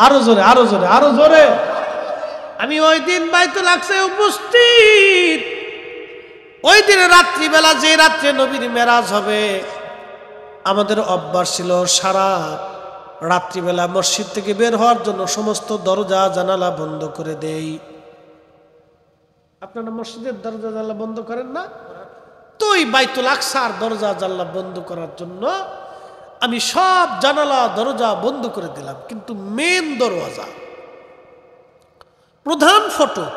আরো জোরে আরো জোরে আরো জোরে। আমি ওই দিন বাইতুল আকসায় উপস্থিত। ওই দিনে রাত্রিবেলা যে রাত্রে নবীর মেরাজ হবে, আমাদের অভ্যাস ছিল সারা রাত্রিবেলা মসজিদ থেকে বের হওয়ার জন্য সমস্ত দরজা জানালা বন্ধ করে দেই। আপনারা মসজিদের দরজা জানালা বন্ধ করেন না? তো ওই বাইতুল আকসার দরজা জানালা বন্ধ করার জন্য আমি সব জানালা দরজা বন্ধ করে দিলাম, কিন্তু মেন দরওয়াজা, প্রধান ফটক,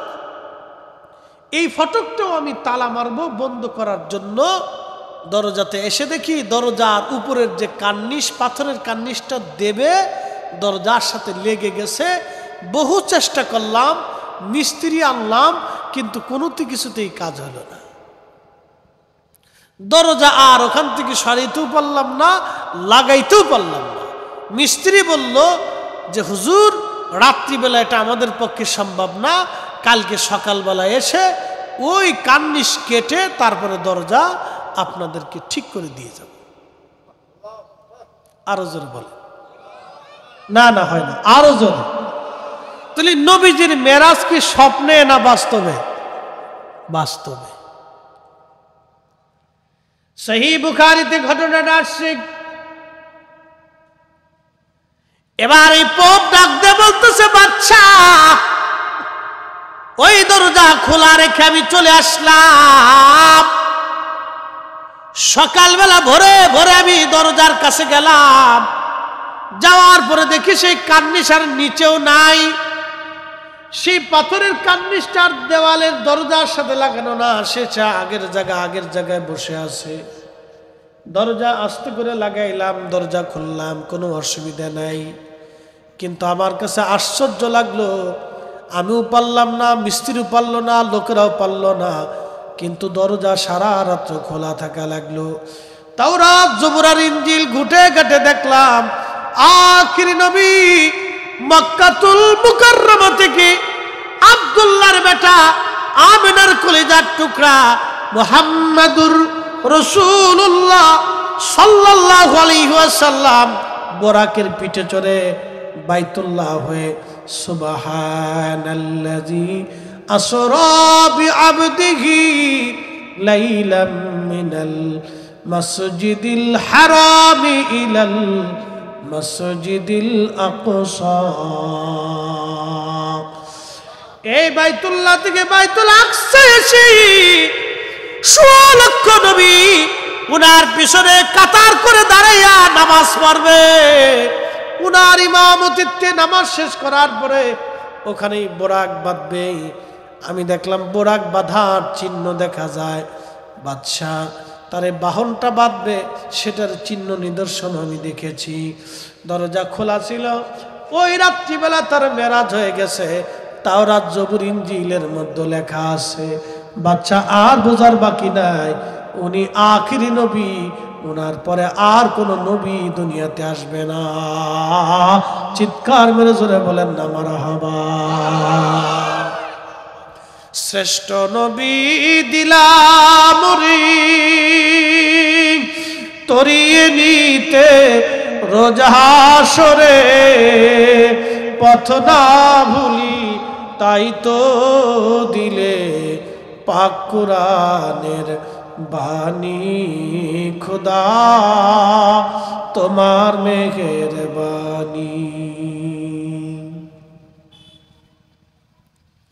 এই ফটকটাও আমি তালা মারবো বন্ধ করার জন্য। দরজাতে এসে দেখি দরজার উপরের যে কার্নিশ, পাথরের কার্নিশটা দেবে দরজার সাথে লেগে গেছে। বহু চেষ্টা করলাম, মিস্ত্রি আনলাম, কিন্তু কোনোতে কিছুতেই কাজ হলো না। দরজা আর ওখান থেকে সরাইতেও পারলাম না, লাগাইতেও পারলাম না। মিস্ত্রি বলল যে হুজুর রাত্রিবেলা এটা আমাদের পক্ষে সম্ভব না, কালকে সকালবেলা এসে ওই কার্নিশ কেটে তারপরে দরজা আপনাদেরকে ঠিক করে দিয়ে যাব। আরো জোরে বলে না না হয় না, আরো জোরে। তাহলে নবীজির মেরাজ কি স্বপ্নে না বাস্তবে? বাস্তবে। সহিহ বুখারীতে ঘটনাটা আসছে। এবার এই পোপ ডাক দিয়ে বলতেছে বাদশা ওই দরজা খোলা রেখে আমি চলে আসলাম। সকালবেলা ভোরে ভোরে আমি দরজার কাছে গেলাম, যাওয়ার পরে দেখি সেই কার্নিশার নিচেও নাই। সেই পাথরের কার্নিশটার দেওয়ালের দরজার সাথে লাগানো না, সে আগের জায়গায় বসে আছে। দরজা আস্তে করে লাগাইলাম, দরজা খুললাম, কোনো অসুবিধা নাই। কিন্তু আমার কাছে আশ্চর্য লাগলো, আমিও পারলাম না, মিস্ত্রিও পারল না, লোকেরাও পারল না, কিন্তু দরজা সারা রাত্র খোলা থাকা লাগলো। তাওরাত জবুর ইনজিল ঘুটে ঘাটে দেখলাম আখিরি নবী মক্কাতুল মুকাররমা থেকে আব্দুল্লাহর বেটা আমিনার কলিজার টুকরা মুহাম্মাদুর রাসূলুল্লাহ সাল্লাল্লাহু আলাইহি ওয়াসাল্লাম বোরাকের পিঠে চড়ে বাইতুল্লাহ হয়ে সুবহানাল্লাযী আসরা বিআবদিহি লাইলাম মিনাল মাসজিদিল হারামি ইলাল মাসজিদিল আকসা। এই বাইতুল্লাহ থেকে বাইতুল আকসা এসে ১৬ লক্ষ নবী উনার পিছনে কাতার করে দাঁড়াইয়া নামাজ পড়বে। উনার ইমামতিত্বে নামাজ শেষ করার পরে ওখানেই বোরাক বাঁধবে। আমি দেখলাম বোরাক বাঁধার চিহ্ন দেখা যায়। বাদশাহ তারে বাহনটা বাঁধবে সেটার চিহ্ন নিদর্শন আমি দেখেছি। দরজা খোলা ছিল। ওই রাত্রিবেলা তার মেরাজ হয়ে গেছে। তাওরাত জবুর ইনজিলের মধ্যে লেখা আছে। বাচ্চা আর বোঝার বাকি নাই, উনি আখিরি নবী, ওনার পরে আর কোন নবী দুনিয়াতে আসবে না। চিৎকার মেরে জোরে বলেন না মারহাবা। শ্রেষ্ঠ নবী দিলাম তরিয়ে নিতে রোজ হাসরে, পথ না ভুলি তাই তো দিলে পাক কুরআনের বাণী। খোদা তোমার মেহেরবানি।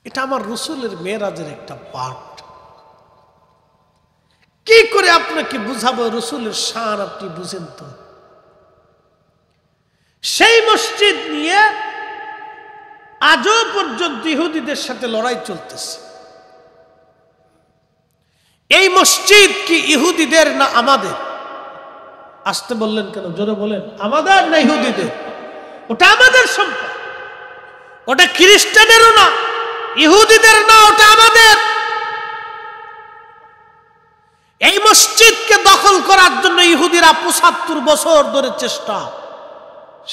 এটা আমার রসুলের মেরাজের একটা পার্ট। কি করে আপনাকে বুঝাবো রসুলের শান, আপনি বুঝেন তো। সেই মসজিদ নিয়ে আজও পর্যন্ত ইহুদিদের সাথে লড়াই চলতেছে। এই মসজিদ কি ইহুদিদের না আমাদের? আসতে বললেন কেন? জোরে বলেন। আমাদের না ইহুদিদের? ওটা আমাদের সম্পদ। ওটা খ্রিস্টানেরও না, ইহুদিদের না, ওটা আমাদের। এই মসজিদকে দখল করার জন্য ইহুদিরা ৭৫ বছর ধরে চেষ্টা,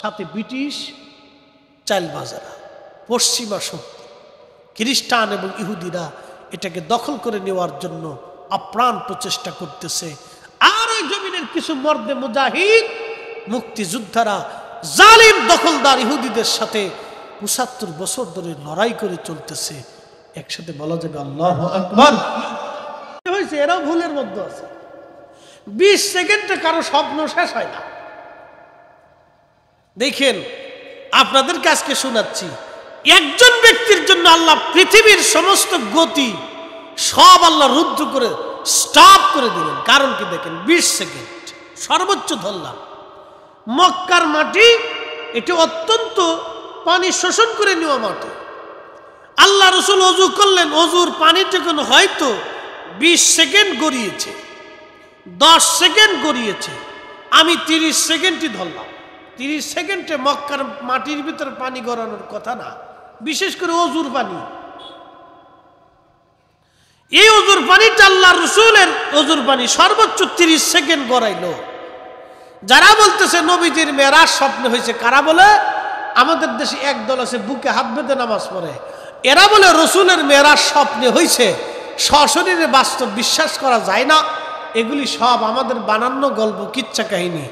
সাথে ব্রিটিশ চালবাজারা, পশ্চিমা শক্তি, খ্রিস্টান এবং ইহুদিরা এটাকে দখল করে নেওয়ার জন্য আপ্রাণ প্রচেষ্টা করতেছে। আর ওই জমিনের কিছু মর্দে মুজাহিদ মুক্তিযোদ্ধারা জালিম দখলদার ইহুদিদের সাথে ৭৫ বছর ধরে লড়াই করে চলতেছে। একসাথে বলা যাবে আল্লাহু আকবার। হয়েছে এরাও ভুলের মধ্যে আছে। ২০ সেকেন্ডে কারো স্বপ্ন শেষ হয় না। দেখেন, আপনাদেরকে আজকে শোনাচ্ছি, একজন ব্যক্তির জন্য আল্লাহ পৃথিবীর সমস্ত গতি সব আল্লাহ রুদ্ধ করে স্টপ করে দিলেন। কারণ কি দেখেন, ২০ সেকেন্ড সর্বোচ্চ ধরলাম। মক্কার মাটি এটি অত্যন্ত পানি শোষণ করে নেওয়া মাটি। আল্লাহ রসুল অজু করলেন, অজুর পানি যখন হয়তো ২০ সেকেন্ড গড়িয়েছে, ১০ সেকেন্ড গড়িয়েছে, আমি ৩০ সেকেন্ডই ধরলাম। ৩০ সেকেন্ডে মক্কার মাটির ভিতরে পানি গড়ানোর কথা না, বিশেষ করে অজুর পানি। এই অজুর পানিটা আল্লাহ রসুলের অজুর পানি সর্বোচ্চ ৩০ সেকেন্ড গড়াইলো। যারা বলতেছে নবীজির মেরাজ স্বপ্নে হয়েছে, কারা বলে? আমাদের দেশে একদল আছে বুকে হাত বেঁধে নামাজ পড়ে, এরা বলে রসুলের মেরাজ স্বপ্নে হয়েছে, সশরীরে বাস্তব বিশ্বাস করা যায় না। এগুলি সব আমাদের বানানো গল্প, কিচ্ছা কাহিনী।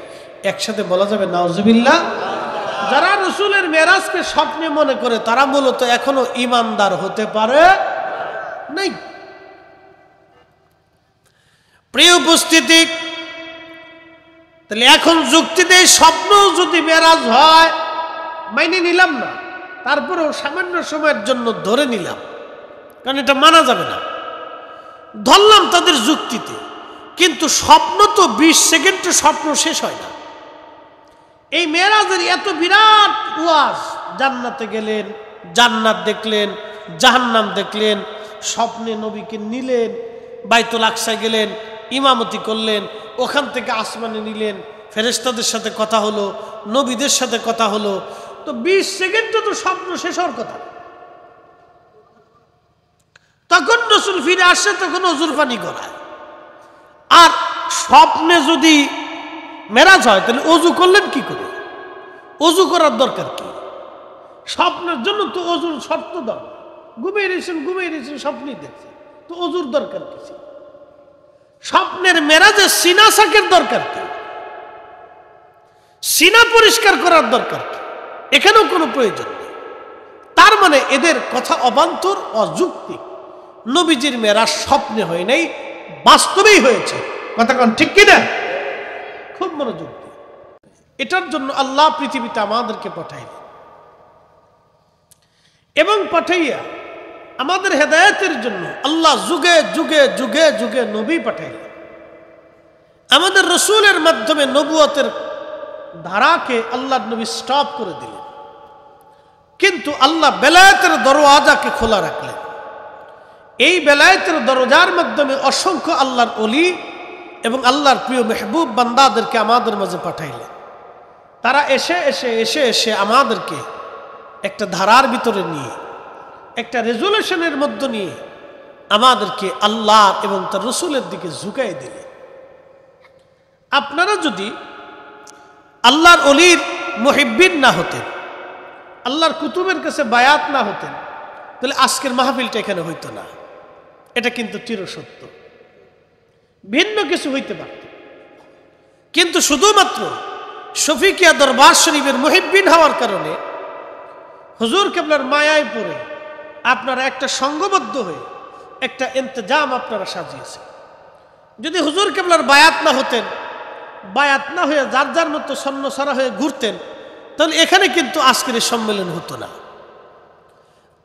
একসাথে বলা যাবে নাউজুবিল্লাহ। যারা রসুলের মেরাজকে স্বপ্নে মনে করে তারা মূলত এখনো ইমানদার হতে পারে নাই। প্রিয় উপস্থিতি, তাহলে এখন যুক্তি দেয় স্বপ্ন যদি মেরাজ হয়, মাইনে নিলাম না, তারপরেও সামান্য সময়ের জন্য ধরে নিলাম, কারণ এটা মানা যাবে না। ধরলাম তাদের যুক্তিতে, কিন্তু স্বপ্ন তো ২০ সেকেন্ডে স্বপ্ন শেষ হয় না। এই মেরাজের এত বিরাট ওয়াজ, জান্নাতে গেলেন, জান্নাত দেখলেন, জাহান্নাম দেখলেন, স্বপ্নে নবীকে নিলেন, বাইতুল আকসায় গেলেন, ইমামতি করলেন, ওখান থেকে আসমানে নিলেন, ফেরেশতাদের সাথে কথা হলো, নবীদের সাথে কথা হলো, তো ২০ সেকেন্ডে তো স্বপ্ন শেষ হওয়ার কথা। তখন রসুল ফিরে আসছে, তখন অজুর পানি গড়ায়। আর স্বপ্নে যদি মেরাজ হয় তাহলে অজু করলেন কি করে? অজু করার দরকার কি? স্বপ্নের জন্য তো অজুর শর্ত দরকার। ঘুমিয়ে রয়েছেন, স্বপ্নই দেখছেন, তো অজুর দরকার কি? স্বপ্নের মেরাজে সিনা সাকের দরকার কি? সিনা পরিষ্কার করার দরকার কি? এখানেও কোনো প্রয়োজন নেই। তার মানে এদের কথা অবান্তর, অযৌক্তিক। নবীজির মেরাজ স্বপ্নে হয় নাই, বাস্তবেই হয়েছে। কথা কোন ঠিক কিনা? খুব মনোযোগ। এটার জন্য আল্লাহ পৃথিবীতে আমাদেরকে পাঠাইলেন, এবং পাঠাইয়া আমাদের হেদায়েতের জন্য আল্লাহ যুগে যুগে যুগে যুগে নবী পাঠাইলেন। আমাদের রসুলের মাধ্যমে নবুয়তের ধারাকে আল্লাহর নবী স্টপ করে দিলেন, কিন্তু আল্লাহ বেলায়েতের দরওয়াজাকে খোলা রাখলেন। এই বেলায়েতের দরজার মাধ্যমে অসংখ্য আল্লাহর ওলি এবং আল্লাহর প্রিয় মেহবুব বান্দাদেরকে আমাদের মাঝে পাঠাইলেন। তারা এসে এসে এসে এসে আমাদেরকে একটা ধারার ভিতরে নিয়ে, একটা রেজুলেশনের মধ্য নিয়ে আমাদেরকে আল্লাহ এবং তার রসুলের দিকে ঝুঁকাই দিলেন। আপনারা যদি আল্লাহর ওলির মুহিব্বিন না হতেন, আল্লাহর কুতুবের কাছে বায়াত না হতেন, তাহলে আজকের মাহফিলটা এখানে হইতো না। এটা কিন্তু চিরসত্য। ভিন্ন কিছু হইতে পারত, কিন্তু শুধুমাত্র শফিকিয়া দরবার শরীফের মুহিব্বিন হওয়ার কারণে হুজুর কেবলার মায়ায় পড়ে আপনারা একটা সংঘবদ্ধ হয়ে একটা ইন্তজাম আপনারা সাজিয়েছেন। যদি হুজুর কেবলার বায়াত না হতেন, বায়াত না হয়ে যার যার মতো সন্ন্যসারা হয়ে ঘুরতেন, তাহলে এখানে কিন্তু আজকের এই সম্মেলন হতো না।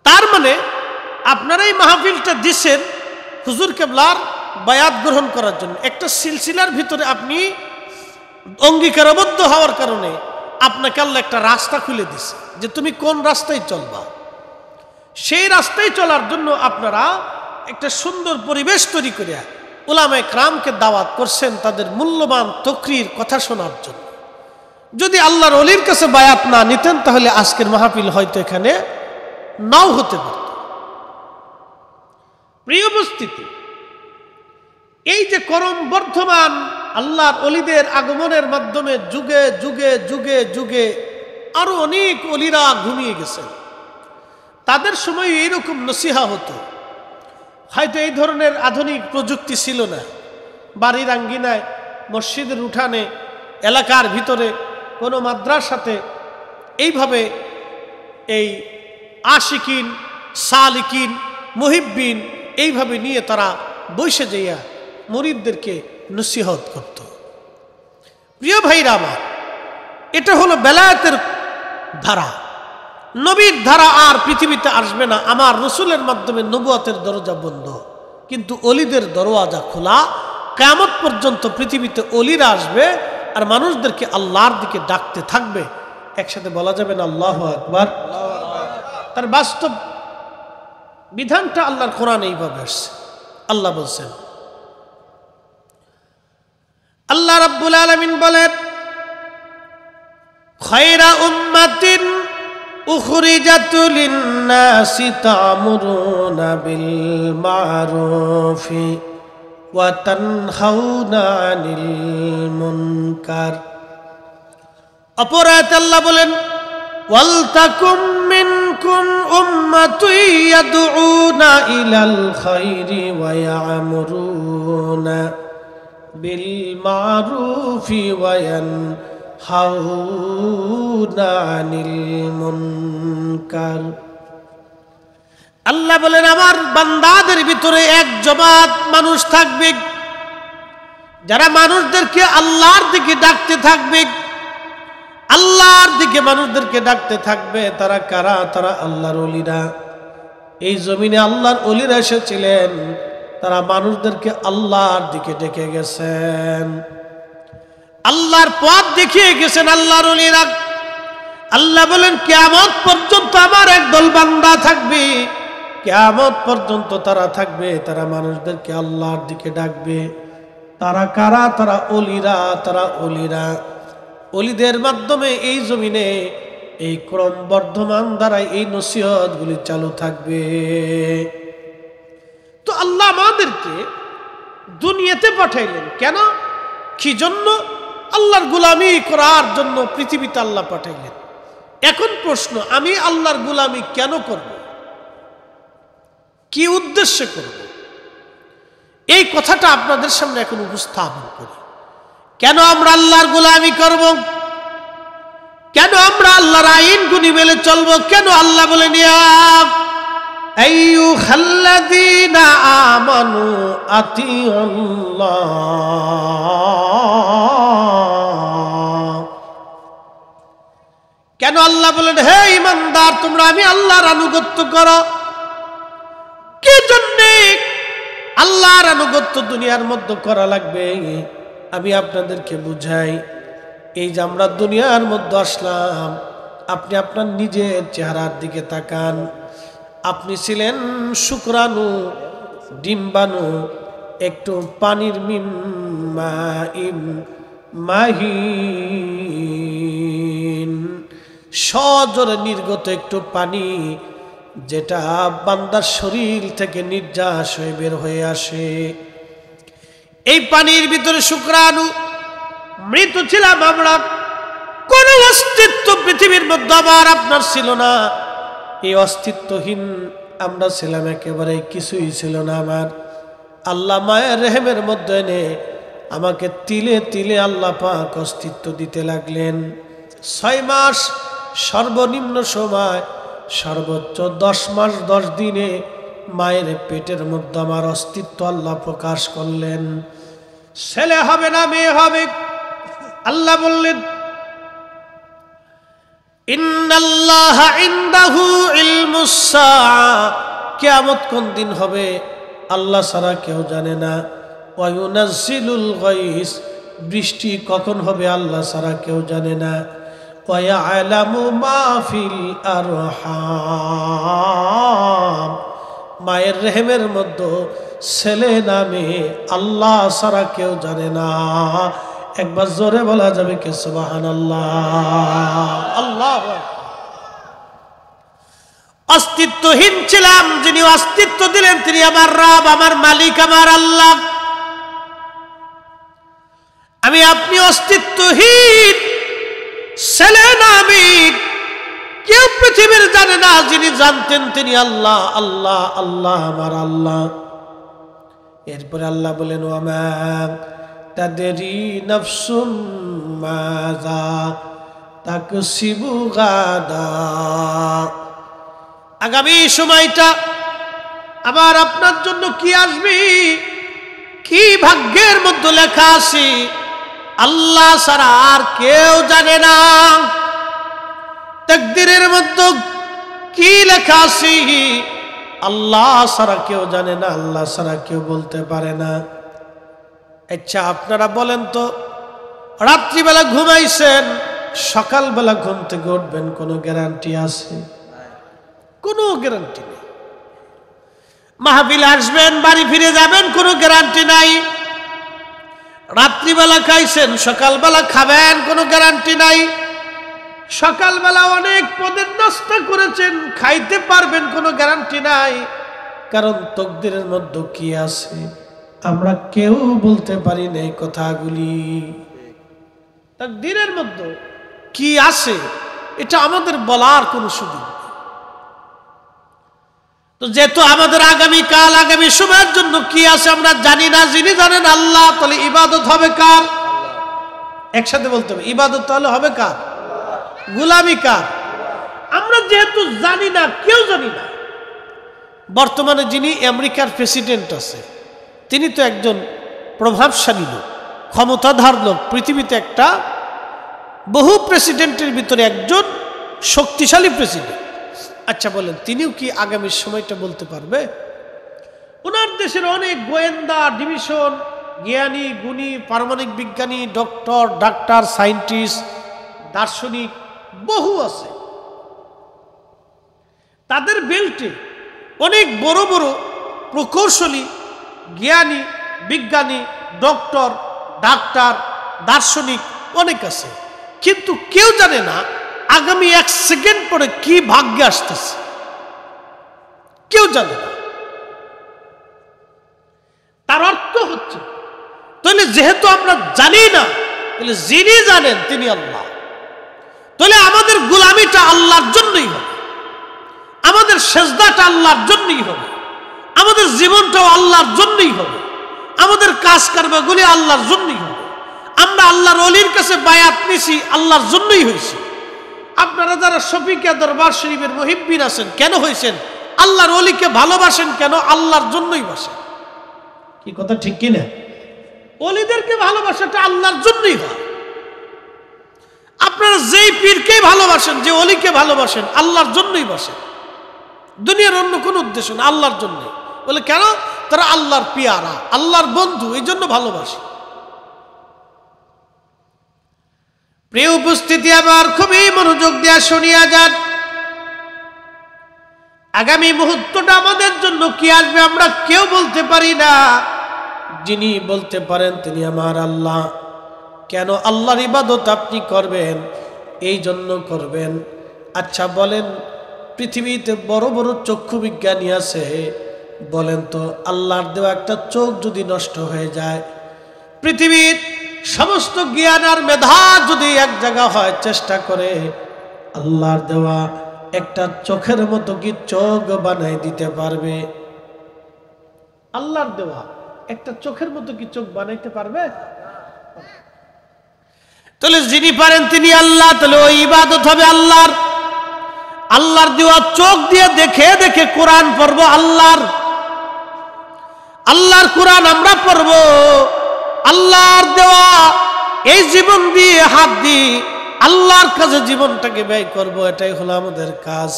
তার মানে আপনারা এই মাহফিলটা দিচ্ছেন হুজুর কেবলার বায়াত গ্রহণ করার জন্য। একটা সিলসিলার ভিতরে আপনি অঙ্গীকারবদ্ধ হওয়ার কারণে আপনাকে আল্লাহ একটা রাস্তা খুলে দিছে যে তুমি কোন রাস্তায় চলবা। সেই রাস্তায় চলার জন্য আপনারা একটা সুন্দর পরিবেশ তৈরি করে উলামায়ে কেরামকে দাওয়াত করছেন তাদের মূল্যবান তকরির কথা শোনার জন্য। যদি আল্লাহর ওলির কাছে বায়াত না নিতেন তাহলে আজকের মাহফিল হয়তো এখানে নাও হতে পারত। প্রিয় উপস্থিতি, এই যে করম বর্ধমান আল্লাহর ওলিদের আগমনের মাধ্যমে যুগে যুগে যুগে যুগে আরো অনেক ওলিরা ঘুমিয়ে গেছেন। তাদের সময় এইরকম নসিহা হতো। হয়তো এই ধরনের আধুনিক প্রযুক্তি ছিল না। বাড়ির আঙ্গিনায়, মসজিদের উঠানে, এলাকার ভিতরে, কোনো মাদ্রাসাতে এইভাবে এই আশিকিন, সালিকিন, মুহিব্বিন এইভাবে নিয়ে তারা বসে যাইয়া মুরিদদেরকে নসিহত করত। প্রিয় ভাইরা আমার, এটা হলো বেলায়েতের ধারা। নবীর ধারা আর পৃথিবীতে আসবে না। আমার রসুলের মাধ্যমে নবুয়তের দরজা বন্ধ, কিন্তু অলিদের দরওয়াজা খোলা। কিয়ামত পর্যন্ত পৃথিবীতে অলিরা আসবে আর মানুষদেরকে আল্লাহর দিকে ডাকতে থাকবে। একসাথে বলা যাবে না আল্লাহু আকবার? তার বাস্তব বিধানটা আল্লাহর কোরআনে এইভাবে আসছে। আল্লাহ বলছেন, আল্লাহ রাব্বুল আলামিন বলেন, খায়রা উম্মাতিন উখরিজাত লিন-নাসি তা'মুরুনা বিল মা'রুফি ওয়া তানহাউনা আনিল মুনকার। অপর আয়াতে আল্লাহ বলেন, ওয়াল তাকুম মিনকুম উম্মাতুন ইয়াদউনা ইলাল খায়রি ওয়া ইয়া'মুরুনা বিল মা'রুফি ওয়া ইয়ানহাউনা আনিল মুনকার। আল্লাহ বলেন, আমার বান্দাদের ভিতরে এক জমাত মানুষ থাকবে যারা মানুষদেরকে আল্লাহর দিকে ডাকতে থাকবে। আল্লাহর দিকে মানুষদেরকে ডাকতে থাকবে। তারা কারা? তারা আল্লাহর ওলিরা। এই জমিনে আল্লাহর ওলিরা এসেছিলেন, তারা মানুষদেরকে আল্লাহর দিকে ডেকে গেছেন, আল্লাহর পথ দেখিয়ে গেছেন আল্লাহর ওলিরা। আল্লাহ বলেন, কিয়ামত পর্যন্ত আমার একদল বান্দা থাকবে, কিয়ামত পর্যন্ত তারা থাকবে, তারা মানুষদেরকে আল্লাহর দিকে ডাকবে। তারা কারা? তারা ওলিরা। তারা ওলিরা। ওলিদের মাধ্যমে এই জমিনে এই ক্রম বর্ধমান দ্বারাই এই নসিহতগুলি চালু থাকবে। তো আল্লাহ আমাদেরকে দুনিয়াতে পাঠাইলেন কেন? কি জন্য? আল্লাহর গোলামি করার জন্য পৃথিবীতে আল্লাহ পাঠাইলেন। এখন প্রশ্ন, আমি আল্লাহর গোলামি কেন করব? কি উদ্দেশ্যে করব? এই কথাটা আপনাদের সামনে এখন উপস্থাপন করি। কেন আমরা আল্লাহর গোলামি করব? কেন আমরা আল্লাহর আইনগুলি মেনে চলব? কেন আল্লাহ বলেন, ইয়া আইয়ুহাল্লাযীনা আমানু আতিউল্লাহ। কেন আল্লাহ বলেন, হে ঈমানদার, তোমরা আমি আল্লাহর আনুগত্য করো? কি জন্যে আল্লাহর আনুগত্য দুনিয়ার মধ্যে করা লাগবে? আমি আপনাদেরকে বুঝাই। এই যে আমরা দুনিয়ার মধ্যে আসলাম, আপনি আপনার নিজের চেহারার দিকে তাকান। আপনি ছিলেন শুক্রাণু, ডিম্বাণু, একটু পানির মাহিন, সজোরে নির্গত একটু পানি, যেটা বান্দার শরীর থেকে নির্যাস হয়ে বের হয়ে আসে। এই পানির ভিতরে শুক্রাণু, মৃত ছিলাম আমরা, কোন অস্তিত্ব পৃথিবীর মধ্যে আমার আপনার ছিল না। এই অস্তিত্বহীন আমরা ছিলাম, একেবারে কিছুই ছিল না আমার। আল্লাহ মায়ের রেহেমের মধ্যে এনে আমাকে তিলে তিলে আল্লাহ পাক অস্তিত্ব দিতে লাগলেন। 6 মাস সর্বনিম্ন সময়, সর্বোচ্চ 10 মাস 10 দিনে মায়ের পেটের মধ্যে আমার অস্তিত্ব আল্লাহ প্রকাশ করলেন। ছেলে হবে না মেয়ে হবে, আল্লাহ বললেন ইন্নাল্লাহা ইনদাহু ইলমুস সাআ, কিয়ামত কোন দিন হবে আল্লাহ ছাড়া কেউ জানে না। ওয়া ইউনাজ্জিলুল গায়স, বৃষ্টি কখন হবে আল্লাহ ছাড়া কেউ জানে না। ওয়া ইয়ালামু মা ফিল আরহাম, মায়ের রেহেমের মধ্যে ছেলে না মেয়ে আল্লাহ ছাড়া কেউ জানে না। একবার জোরে বলা যাবে কি সুবহানাল্লাহ। আল্লাহ, অস্তিত্বহীন ছিলাম, যিনি অস্তিত্ব দিলেন তিনি আমার রব, আমার মালিক, আমার আল্লাহ। আমি আপনি অস্তিত্বহীন, ছেলে না আমি, কেউ পৃথিবীর জানে না। যিনি জানতেন তিনি আল্লাহ, আল্লাহ, আল্লাহ, আমার আল্লাহ। এরপরে আল্লাহ বলেন ওয়ামা তাদরি নাফসুম মাযা তাকসিবু গাদা, আগামী সময়টা আবার আপনার জন্য কি আসবে, কি ভাগ্যের মধ্যে লেখা আছে আল্লাহ ছাড়া আর কেউ জানে না। তাকদীরের মধ্যে কি লেখা আছে আল্লাহ ছাড়া কেউ জানে না, আল্লাহ ছাড়া কেউ বলতে পারে না। আচ্ছা আপনারা বলেন তো, রাত্রিবেলা ঘুমাইছেন, সকালবেলা ঘুম থেকে উঠবেন, কোনো গ্যারান্টি আছে? কোনো গ্যারান্টি নেই। মাহফিলে আসবেন, বাড়ি ফিরে যাবেন, কোনো গ্যারান্টি নাই। রাত্রিবেলা খাইছেন, সকালবেলা খাবেন, কোনো গ্যারান্টি নাই। সকালবেলা অনেক পদের নাস্তা করেছেন, খাইতে পারবেন, কোনো গ্যারান্টি নাই। কারণ তকদিরের মধ্যে কি আছে আমরা কেউ বলতে পারি না এই কথাগুলি। তকদিরের মধ্যে কি আছে এটা আমাদের বলার কোনো সুযোগ নেই। তো যেহেতু আমাদের আগামী কাল, আগামী সময়ের জন্য কি আছে আমরা জানি না, যিনি জানেন আল্লাহ, তাহলে ইবাদত হবে কার? একসাথে বলতে হবে, ইবাদত তাহলে হবে কার? গোলামি কার? আমরা যেহেতু জানি না, কেউ জানি না। বর্তমানে যিনি আমেরিকার প্রেসিডেন্ট আছে, তিনি তো একজন প্রভাবশালী লোক, ক্ষমতাধর লোক, পৃথিবীতে একটা বহু প্রেসিডেন্টের ভিতরে একজন শক্তিশালী প্রেসিডেন্ট। আচ্ছা বলেন, তিনিও কি আগামী সময়টা বলতে পারবে? ওনার দেশের অনেক গোয়েন্দা ডিভিশন, জ্ঞানী গুণী, পারমাণবিক বিজ্ঞানী, ডক্টর, ডাক্তার, সায়েন্টিস্ট, দার্শনিক বহু আছে। তাদের বেল্টে অনেক বড় বড় প্রকৌশলী, জ্ঞানী, বিজ্ঞানী, ডক্টর, ডাক্তার, দার্শনিক অনেক আছে। কিন্তু কেউ জানে না আগামী 1 সেকেন্ড পরে কি ভাগ্যে আসতেছে, কেউ জানে না। তার অর্থ হচ্ছে, তাহলে যেহেতু আমরা জানি না, তাহলে যিনি জানেন তিনি আল্লাহ। তাহলে আমাদের গোলামিটা আল্লাহর জন্যই হবে, আমাদের সেজদাটা আল্লাহর জন্যই হবে, আমাদের জীবনটাও আল্লাহর জন্যই হবে, আমাদের কাজ কর্মগুলি আল্লাহর জন্যই হবে। আমরা আল্লাহর ওলির কাছে বায়াত নিছি, আল্লাহর জন্যই হয়েছে। আপনারা যারা শফিকিয়া দরবার শরীফের মুহিব্বিন আছেন, কেন হয়েছেন? আল্লাহর ওলিকে ভালোবাসেন কেন? আল্লাহর জন্যই বাসেন। কি কথা ঠিক কিনা? ওলিদেরকে ভালোবাসাটা আল্লাহর জন্যই হয়। আপনারা যেই পীরকে ভালোবাসেন, যে ওলিকে ভালোবাসেন, আল্লাহর জন্যই বাসেন, দুনিয়ার অন্য কোনো উদ্দেশ্য না, আল্লাহর জন্যই। বলে কেন? তারা আল্লাহর পিয়ারা, আল্লাহর বন্ধু, এই জন্য ভালোবাসে। প্রিয় উপস্থিতি, আমার খুবই মনোযোগ দিয়ে শুনিয়া যান। আগামী মুহূর্তটা আমাদের জন্য কি আসবে আমরা কেউ বলতে পারি না। যিনি বলতে পারেন তিনি আমার আল্লাহ। কেন আল্লাহর ইবাদত আপনি করবেন? এই জন্য করবেন। আচ্ছা বলেন, পৃথিবীতে বড় বড় চক্ষু বিজ্ঞানী আছে, বলেন তো আল্লাহর দেওয়া একটা চোখ যদি নষ্ট হয়ে যায়, পৃথিবীর সমস্ত জ্ঞান আর মেধা যদি এক জায়গা হয়, চেষ্টা করে আল্লাহর দেওয়া একটা চোখের মতো কি চোখ বানাই দিতে পারবে? আল্লাহর দেওয়া একটা চোখের মতো কি চোখ বানাইতে পারবে? তাহলে যিনি পারেন তিনি আল্লাহ, তাহলে ওই ইবাদত হবে আল্লাহর। আল্লাহর দেওয়া চোখ দিয়ে দেখে দেখে কোরআন পড়বো আল্লাহর। আল্লাহর কোরআন আমরা পড়বো, আল্লাহর দেওয়া এই জীবন দিয়ে হাত দিয়ে আল্লাহর কাছে জীবনটাকে ব্যয় করব, এটাই হলো আমাদের কাজ।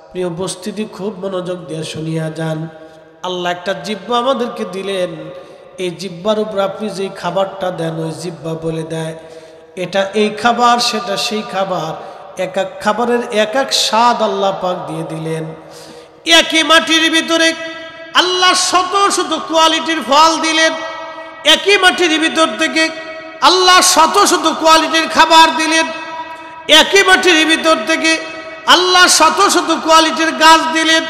প্রিয় উপস্থিতি, খুব মনোযোগ দিয়ে শুনিয়া যান। আল্লাহ একটা জিহ্বা আমাদেরকে দিলেন, এই জিহ্বার উপর আপনি যেই খাবারটা দেন ওই জিহ্বা বলে দেয় এটা এই খাবার, সেটা সেই খাবার। এক এক খাবারের এক এক স্বাদ আল্লাহ পাক দিয়ে দিলেন। একই মাটির ভিতরে আল্লাহ শত শত কোয়ালিটির ফল দিলেন। একই মাটির ভিতর থেকে আল্লাহ শত শত কোয়ালিটির খাবার দিলেন। একই মাটির ভিতর থেকে আল্লাহ শত শত কোয়ালিটির গাছ দিলেন।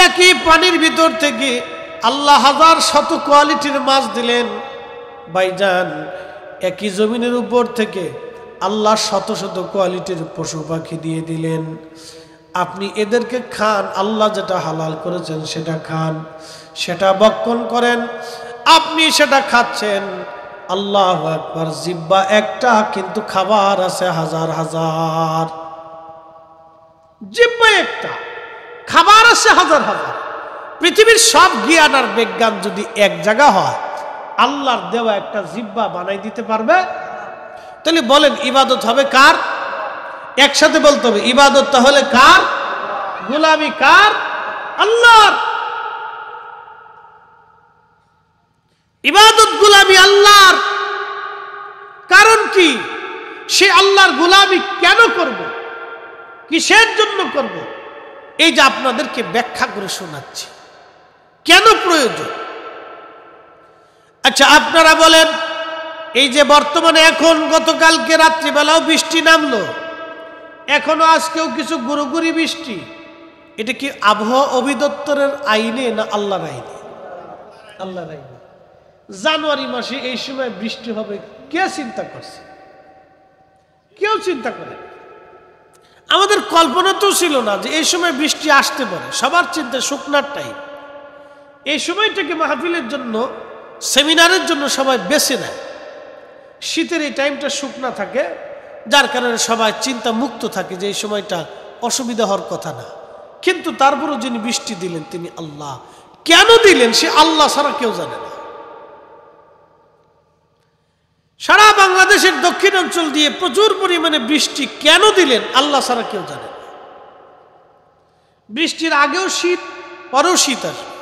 একই পানির ভিতর থেকে আল্লাহ হাজার শত কোয়ালিটির মাছ দিলেন। ভাইজান, একই জমিনের উপর থেকে আল্লাহ শত শত কোয়ালিটির পশু পাখি দিয়ে দিলেন। আপনি এদেরকে খান, আল্লাহ যেটা হালাল করেছেন সেটা খান, সেটা ভক্ষণ করেন। আপনি সেটা খাচ্ছেন, আল্লাহু আকবার। জিহ্বা একটা, কিন্তু খাবার আছে হাজার হাজার। জিহ্বা একটা, খাবার আছে হাজার হাজার। পৃথিবীর সব জ্ঞান আর বিজ্ঞান যদি এক জায়গা হয়, আল্লাহর দেওয়া একটা জিহ্বা বানাই দিতে পারবে? তাহলে বলেন ইবাদত হবে কার? একসাথে বলতে হবে, ইবাদত তাহলে কার? গোলামি কার? আল্লাহর। ইবাদত গোলামি আল্লাহর। কারণ কি? সে আল্লাহর গোলামি কেন করব, কিসের জন্য করব, এই যে আপনাদেরকে ব্যাখ্যা করে শোনাচ্ছি কেন প্রয়োজন। আচ্ছা আপনারা বলেন, এই যে বর্তমানে এখন গতকালকে রাত্রিবেলাও বৃষ্টি নামলো, এখনো আজকেও কিছু গুড়ি বৃষ্টি, এটা কি আবহাওয়া অধিদপ্তরের আইনে না আল্লাহর আইনে? আল্লাহর আইনে। জানুয়ারি মাসে এই সময় বৃষ্টি হবে কে চিন্তা করছে? কেউ চিন্তা করে। আমাদের কল্পনাতেও ছিল না যে এই সময় বৃষ্টি আসতে পারে। সবার চিন্তা শুকনার টাইম, এই সময়টাকে মাহফিলের জন্য, সেমিনারের জন্য সবাই বেছে নেয়। শীতের এই টাইমটা শুকনা থাকে, যার কারণে সবাই চিন্তা মুক্ত থাকে যে এই সময়টা অসুবিধা হওয়ার কথা না। কিন্তু তারপরও যিনি বৃষ্টি দিলেন তিনি আল্লাহ। কেন দিলেন সে আল্লাহ ছাড়া কেউ জানে না। সারা বাংলাদেশের দক্ষিণাঞ্চল দিয়ে প্রচুর পরিমাণে বৃষ্টি কেন দিলেন আল্লাহ ছাড়া কেউ জানে না। বৃষ্টির আগেও শীত, পরেও শীত আসবে।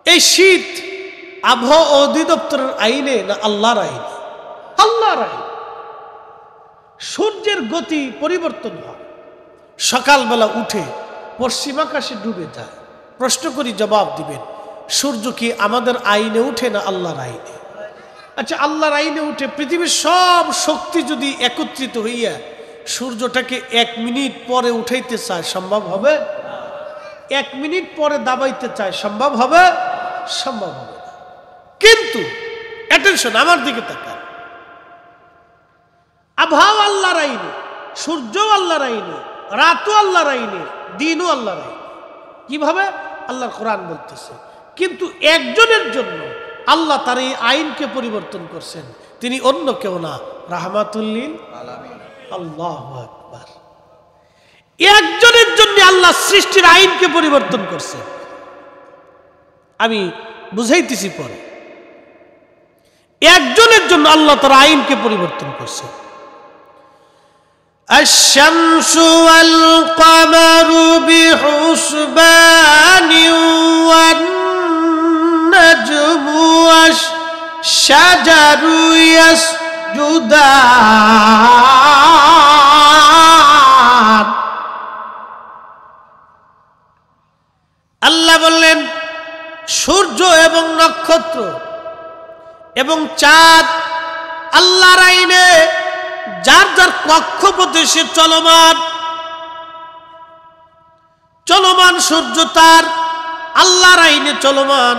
এই শীত আবহাওয়া অধিদপ্তরের আইনে না আল্লাহর আইনে? আল্লাহর আইনে। সূর্যের গতি পরিবর্তন হয়, সকালবেলা উঠে পশ্চিম আকাশে ডুবে যায়। প্রশ্ন করি, জবাব দিবেন, সূর্য কি আমাদের আইনে উঠে না আল্লাহর আইনে? আচ্ছা আল্লাহর আইনে উঠে। পৃথিবীর সব শক্তি যদি একত্রিত হইয়া সূর্যটাকে 1 মিনিট পরে উঠাইতে চায়, সম্ভব হবে? 1 মিনিট পরে দাবাইতে চায়, সম্ভব হবে? সম্ভব হবে না। কিন্তু অ্যাটেনশন, আমার দিকে তাকান। আবহাওয়া আল্লাহর আইনে, সূর্য আল্লাহর আইনে, রাতও আল্লাহর আইনে, দিনও আল্লাহর আইনে। কিভাবে? আল্লাহর কোরআন বলতেছে। কিন্তু একজনের জন্য আল্লাহ তার এই আইনকে পরিবর্তন করছেন, তিনি অন্য কেউ না, রাহমাতুল লিল আলামিন। আল্লাহু আকবার। একজনের জন্য আল্লাহ সৃষ্টির আইনকে পরিবর্তন করছেন। আমি বুঝাইতেছি পরে। একজনের জন্য আল্লাহ তার আইনকে পরিবর্তন করছেন। الشمس والقمر بحسبان والنجم والشجر يسجدان এবং নক্ষত্র এবং চাঁদ আল্লাহর আইনে যার যার কক্ষপথে সে চলমান সূর্য তার আল্লাহর আইনে চলমান।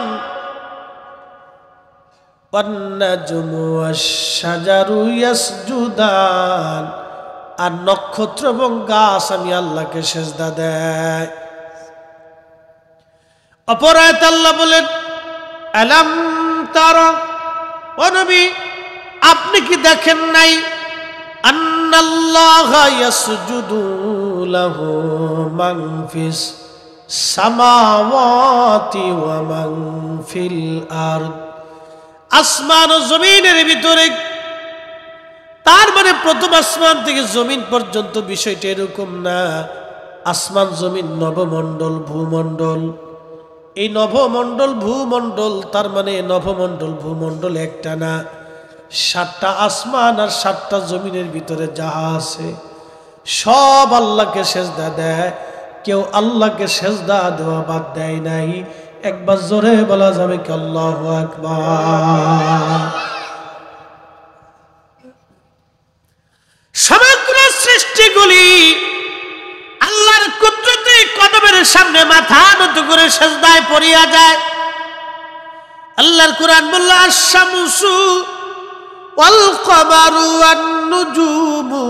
আর নক্ষত্র এবং গাছ আমি আল্লাহকে সেজদা দেয়। অপর আয়াতে আল্লাহ বলেন, আলাম তারা, ও নবী আপনি কি দেখেন নাই, আন্নাল্লাহা ইয়াসজুদু লাহু মান ফিস সামাওয়াতি ওয়া মান ফিল আরদ, আসমান ও জমিনের ভিতরে, তার মানে প্রথম আসমান থেকে জমিন পর্যন্ত বিষয়টা এরকম না। আসমান জমিন নবমণ্ডল ভূমণ্ডল, এই নভমণ্ডল ভূমণ্ডল, তার মানে নভমণ্ডল ভূমণ্ডল একটা না, 7টা আসমান আর 7টা জমিনের ভিতরে যাহা আছে সব আল্লাহকে সেজদা দেয়। কেউ আল্লাহকে সেজদা দেওয়া বাদ দেয় নাই। একবার জোরে বলা যাবে কি আল্লাহু আকবার। সমগ্র সৃষ্টিগুলি আল্লাহর কুদরতে কদমের সামনে মাথা নত করে সেজদায় পড়িয়া যায়। আল্লাহর কুরআন বলল, আশ-শামসু ওয়াল কমারু ওয়ান নুজুমু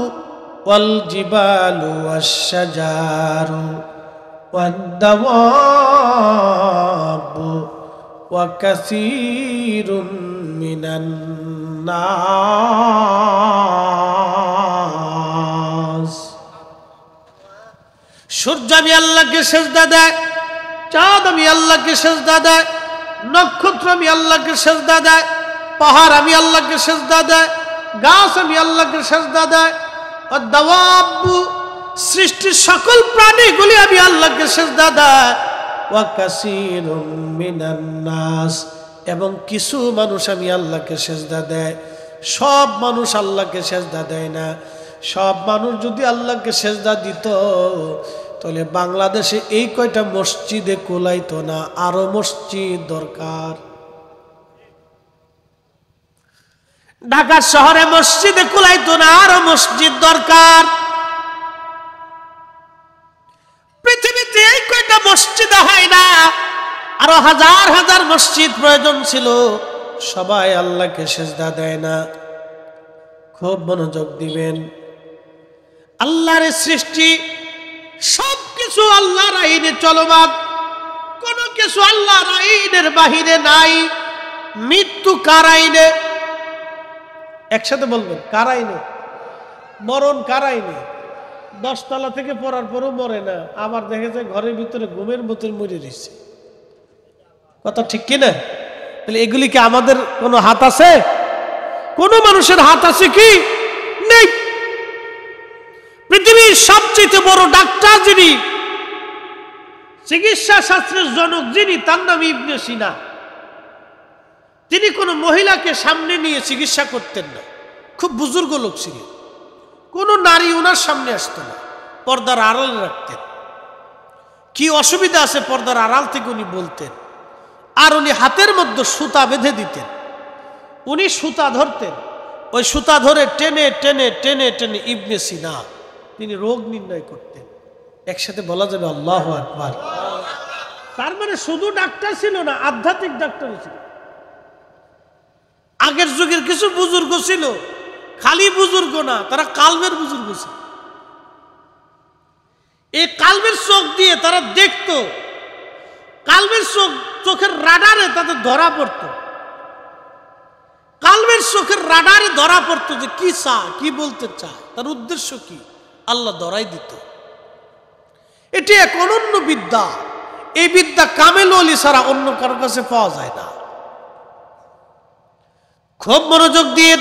ওয়াল জিবালু ওয়াশ-শাজারু ওয়াদ দাওয়াবু ওয়া কাসীরুম মিনান নাস। সূর্য আমি আল্লাহকে সেজদা দেয়, চাঁদ আমি আল্লাহকে সেজদা দেয়, নক্ষত্র আমি আল্লাহকে সেজদা দেয়, পাহাড় আমি আল্লাহকে সেজদা দেয়, গাছ আমি আল্লাহকে সেজদা দেয়, আর দাওয়াবু সৃষ্টির সকল প্রাণীগুলি আমি আল্লাহকে সেজদা দেয়, ওয়া কাসীরুম মিনান নাস, এবং কিছু মানুষ আমি আল্লাহকে সেজদা দেয়। সব মানুষ আল্লাহকে সেজদা দেয় না। সব মানুষ যদি আল্লাহকে সেজদা দিত তাহলে বাংলাদেশে এই কয়টা মসজিদে কুলাইতো না, আরো মসজিদ দরকার। ঢাকা শহরে মসজিদে কুলাইতো না, আরো মসজিদ দরকার। পৃথিবীতে এই কয়টা মসজিদ হয় না, আরো হাজার হাজার মসজিদ প্রয়োজন ছিল। সবাই আল্লাহকে সেজদা দেয় না। খুব মনোযোগ দিবেন। আল্লাহর সৃষ্টি সবকিছু আল্লাহর আইনে চলমান, কোনো কিছু আল্লাহর আইনের বাহিরে নাই। মৃত্যু কার আইনে? একসাথে বলবেন, কার আইনে? মরণ কার আইনে? 10 তলা থেকে পড়ার পরও মরে না, আবার দেখে যায় ঘরের ভিতরে ঘুমের মতো মরে রয়েছে। কথা ঠিক কিনা? তাহলে এগুলি কি আমাদের কোনো হাত আছে? কোনো মানুষের হাত আছে কি? নেই। পৃথিবীর সবচেয়ে বড় ডাক্তার যিনি, চিকিৎসা শাস্ত্রের জনক যিনি, তার নাম ইবনে সিনা। তিনি কোনো মহিলাকে সামনে নিয়ে চিকিৎসা করতেন না। খুব বুজুর্গ লোক ছিলেন। কোনো নারী ওনার সামনে আসতো না, পর্দার আড়ালে রাখতেন। কি অসুবিধা আছে পর্দার আড়াল থেকে উনি বলতেন। আর উনি হাতের মধ্যে সুতা বেঁধে দিতেন। উনি সুতা ধরতেন, ওই সুতা ধরে টেনে টেনে টেনে টেনে ইবনে সিনা তিনি রোগ নির্ণয় করতেন। একসাথে বলা যাবে আল্লাহু আকবার। তার মানে শুধু ডাক্তার ছিল না, আধ্যাত্মিক ডাক্তারও ছিল। আগের যুগের কিছু বুজুর্গ ছিল, খালি বুজুর্গ না, তারা কালবের বুজুর্গ ছিল। এই কালবের চোখ দিয়ে তারা দেখতো, কালবের চোখের রাডারে তাদের ধরা পড়তো। কালবের চোখের রাডারে ধরা পড়তো যে কি চায়, কি বলতে চায়, তার উদ্দেশ্য কি, আল্লাহ ধরাই দিত। এটি এক অনন্য বিদ্যা। এই বিদ্যা কামেল ওলি ছাড়া অন্য কারো কাছে পাওয়া যায় না। খুব মনোযোগ দিয়ে,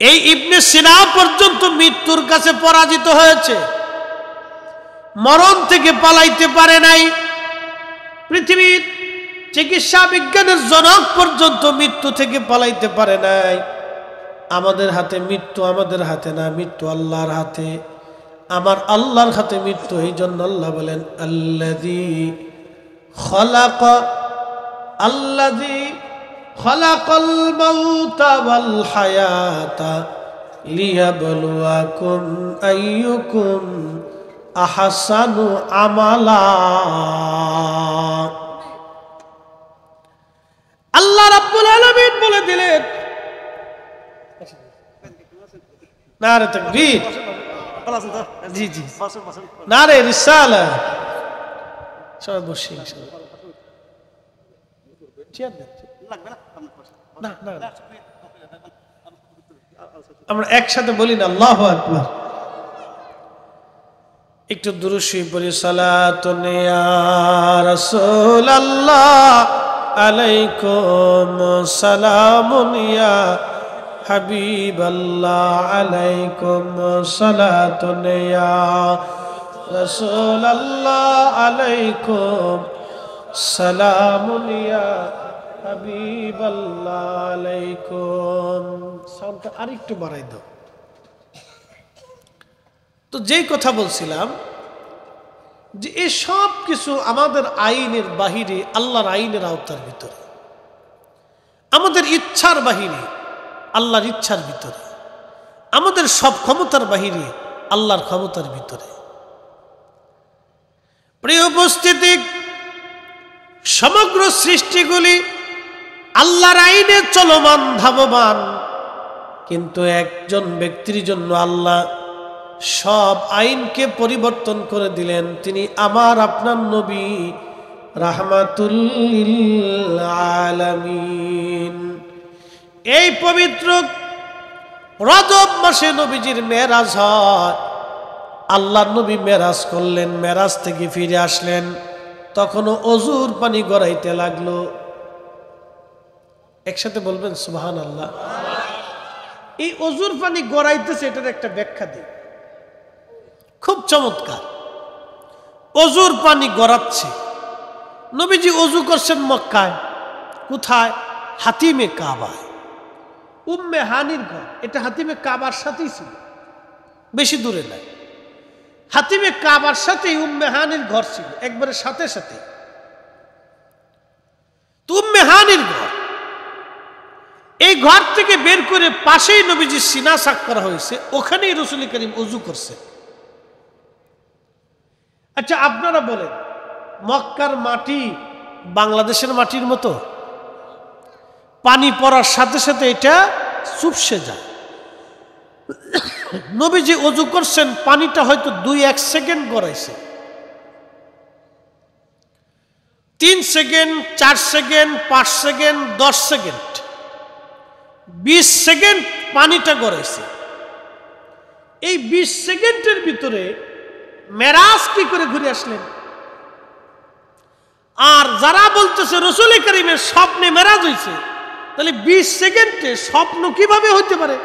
এই ইবনে সিনা পর্যন্ত মৃত্যুর কাছে পরাজিত হয়েছে, মরণ থেকে পালাইতে পারে নাই। পৃথিবীর চিকিৎসা বিজ্ঞানের জনক পর্যন্ত মৃত্যু থেকে পালাইতে পারে নাই। আমাদের হাতে মৃত্যু, আমাদের হাতে না, মৃত্যু আল্লাহর হাতে। আমার আল্লাহর হাতে মৃত্যু। এই জন্য আল্লাহ বলেন, আল্লাযী আল্লাযী খালাকাল মাউতা ওয়াল হায়াতা লিয়াবলুয়াকুম আইয়ুকুম আহসানু আমালা। আল্লাহ রাব্বুল আলামিন বলে দিলেন, নারে তাকবীর, জি জি, নারে রিসালা, সবাই বসে আমরা একসাথে বলি না আল্লাহু আকবার। একটু দুরূদ শরীফ পড়ি। সালাতুন ইয়া রাসূলুল্লাহ আলাইকুম সালামুন ইয়া হাবিবাল্লাহ আলাইকুম সালাতুন ইয়া রাসূলুল্লাহ আলাইকুম সালামুন ইয়া হাবিবাল্লাহ আলাইকুম। সাউন্ডটা আরেকটু বাড়াই দাও। তো যেই কথা বলছিলাম যে এই সব কিছু আমাদের আইনের বাহিরে, আল্লাহর আইনের আওতার ভিতরে, আমাদের ইচ্ছার বাহিরে, আল্লাহর ইচ্ছার ভিতরে, আমাদের সব ক্ষমতার বাহিরে, আল্লাহর ক্ষমতার ভিতরে। প্রিয় উপস্থিতি, সমগ্র সৃষ্টিগুলি আল্লাহর আইনে চলমান, ধাবমান, কিন্তু একজন ব্যক্তির জন্য আল্লাহ সব আইনকে পরিবর্তন করে দিলেন। তিনি আমার আপনার নবী রাহমাতুল লিল আলামিন। এই পবিত্র রজব মাসে নবীজির মেরাজ হয়। আল্লাহর নবী মেরাজ করলেন, মেরাজ থেকে ফিরে আসলেন, তখনও অজুর পানি গড়াইতে লাগলো। একসাথে বলবেন সুবহানাল্লাহ। এই অজুর পানি গড়াইতেছে, এটার একটা ব্যাখ্যা দিই, খুব চমৎকার। অজুর পানি গড়াচ্ছে। নবীজি অজু করছেন মক্কায়। কোথায়? হাতিমে কাবায়, উম্মে হানির ঘর। এটা হাতিমে কাবার সাথেই ছিল, বেশি দূরে নাই। হাতিমে কাবার সাথেই উম্মে হানির ঘর ছিল, একবারে সাথে সাথে। তো উম্মে হানির ঘর, এই ঘর থেকে বের করে পাশেই নবীজির সিনা সাক করা হয়েছে, ওখানেই রাসূল করিম ওযু করছে। আচ্ছা আপনারা বলেন, মক্কার মাটি বাংলাদেশের মাটির মতো? পানি পড়ার সাথে সাথে এটা চুপসে যায়। নবীজি ওযু করছেন, পানিটা হয়তো 2-1 সেকেন্ড গড়াইছে, 3 second, 4 second, 5 second, 10 second, 20 second পানিটা গড়াইছে। এই 20 সেকেন্ডের ভিতরে মেরাজ কি করে ঘুরে আসলেন? আর যারা বলতেছে রাসূল করিমের স্বপ্নে মেরাজ হয়েছে, তাহলে 20 সেকেন্ডে স্বপ্ন কিভাবে হতে পারে?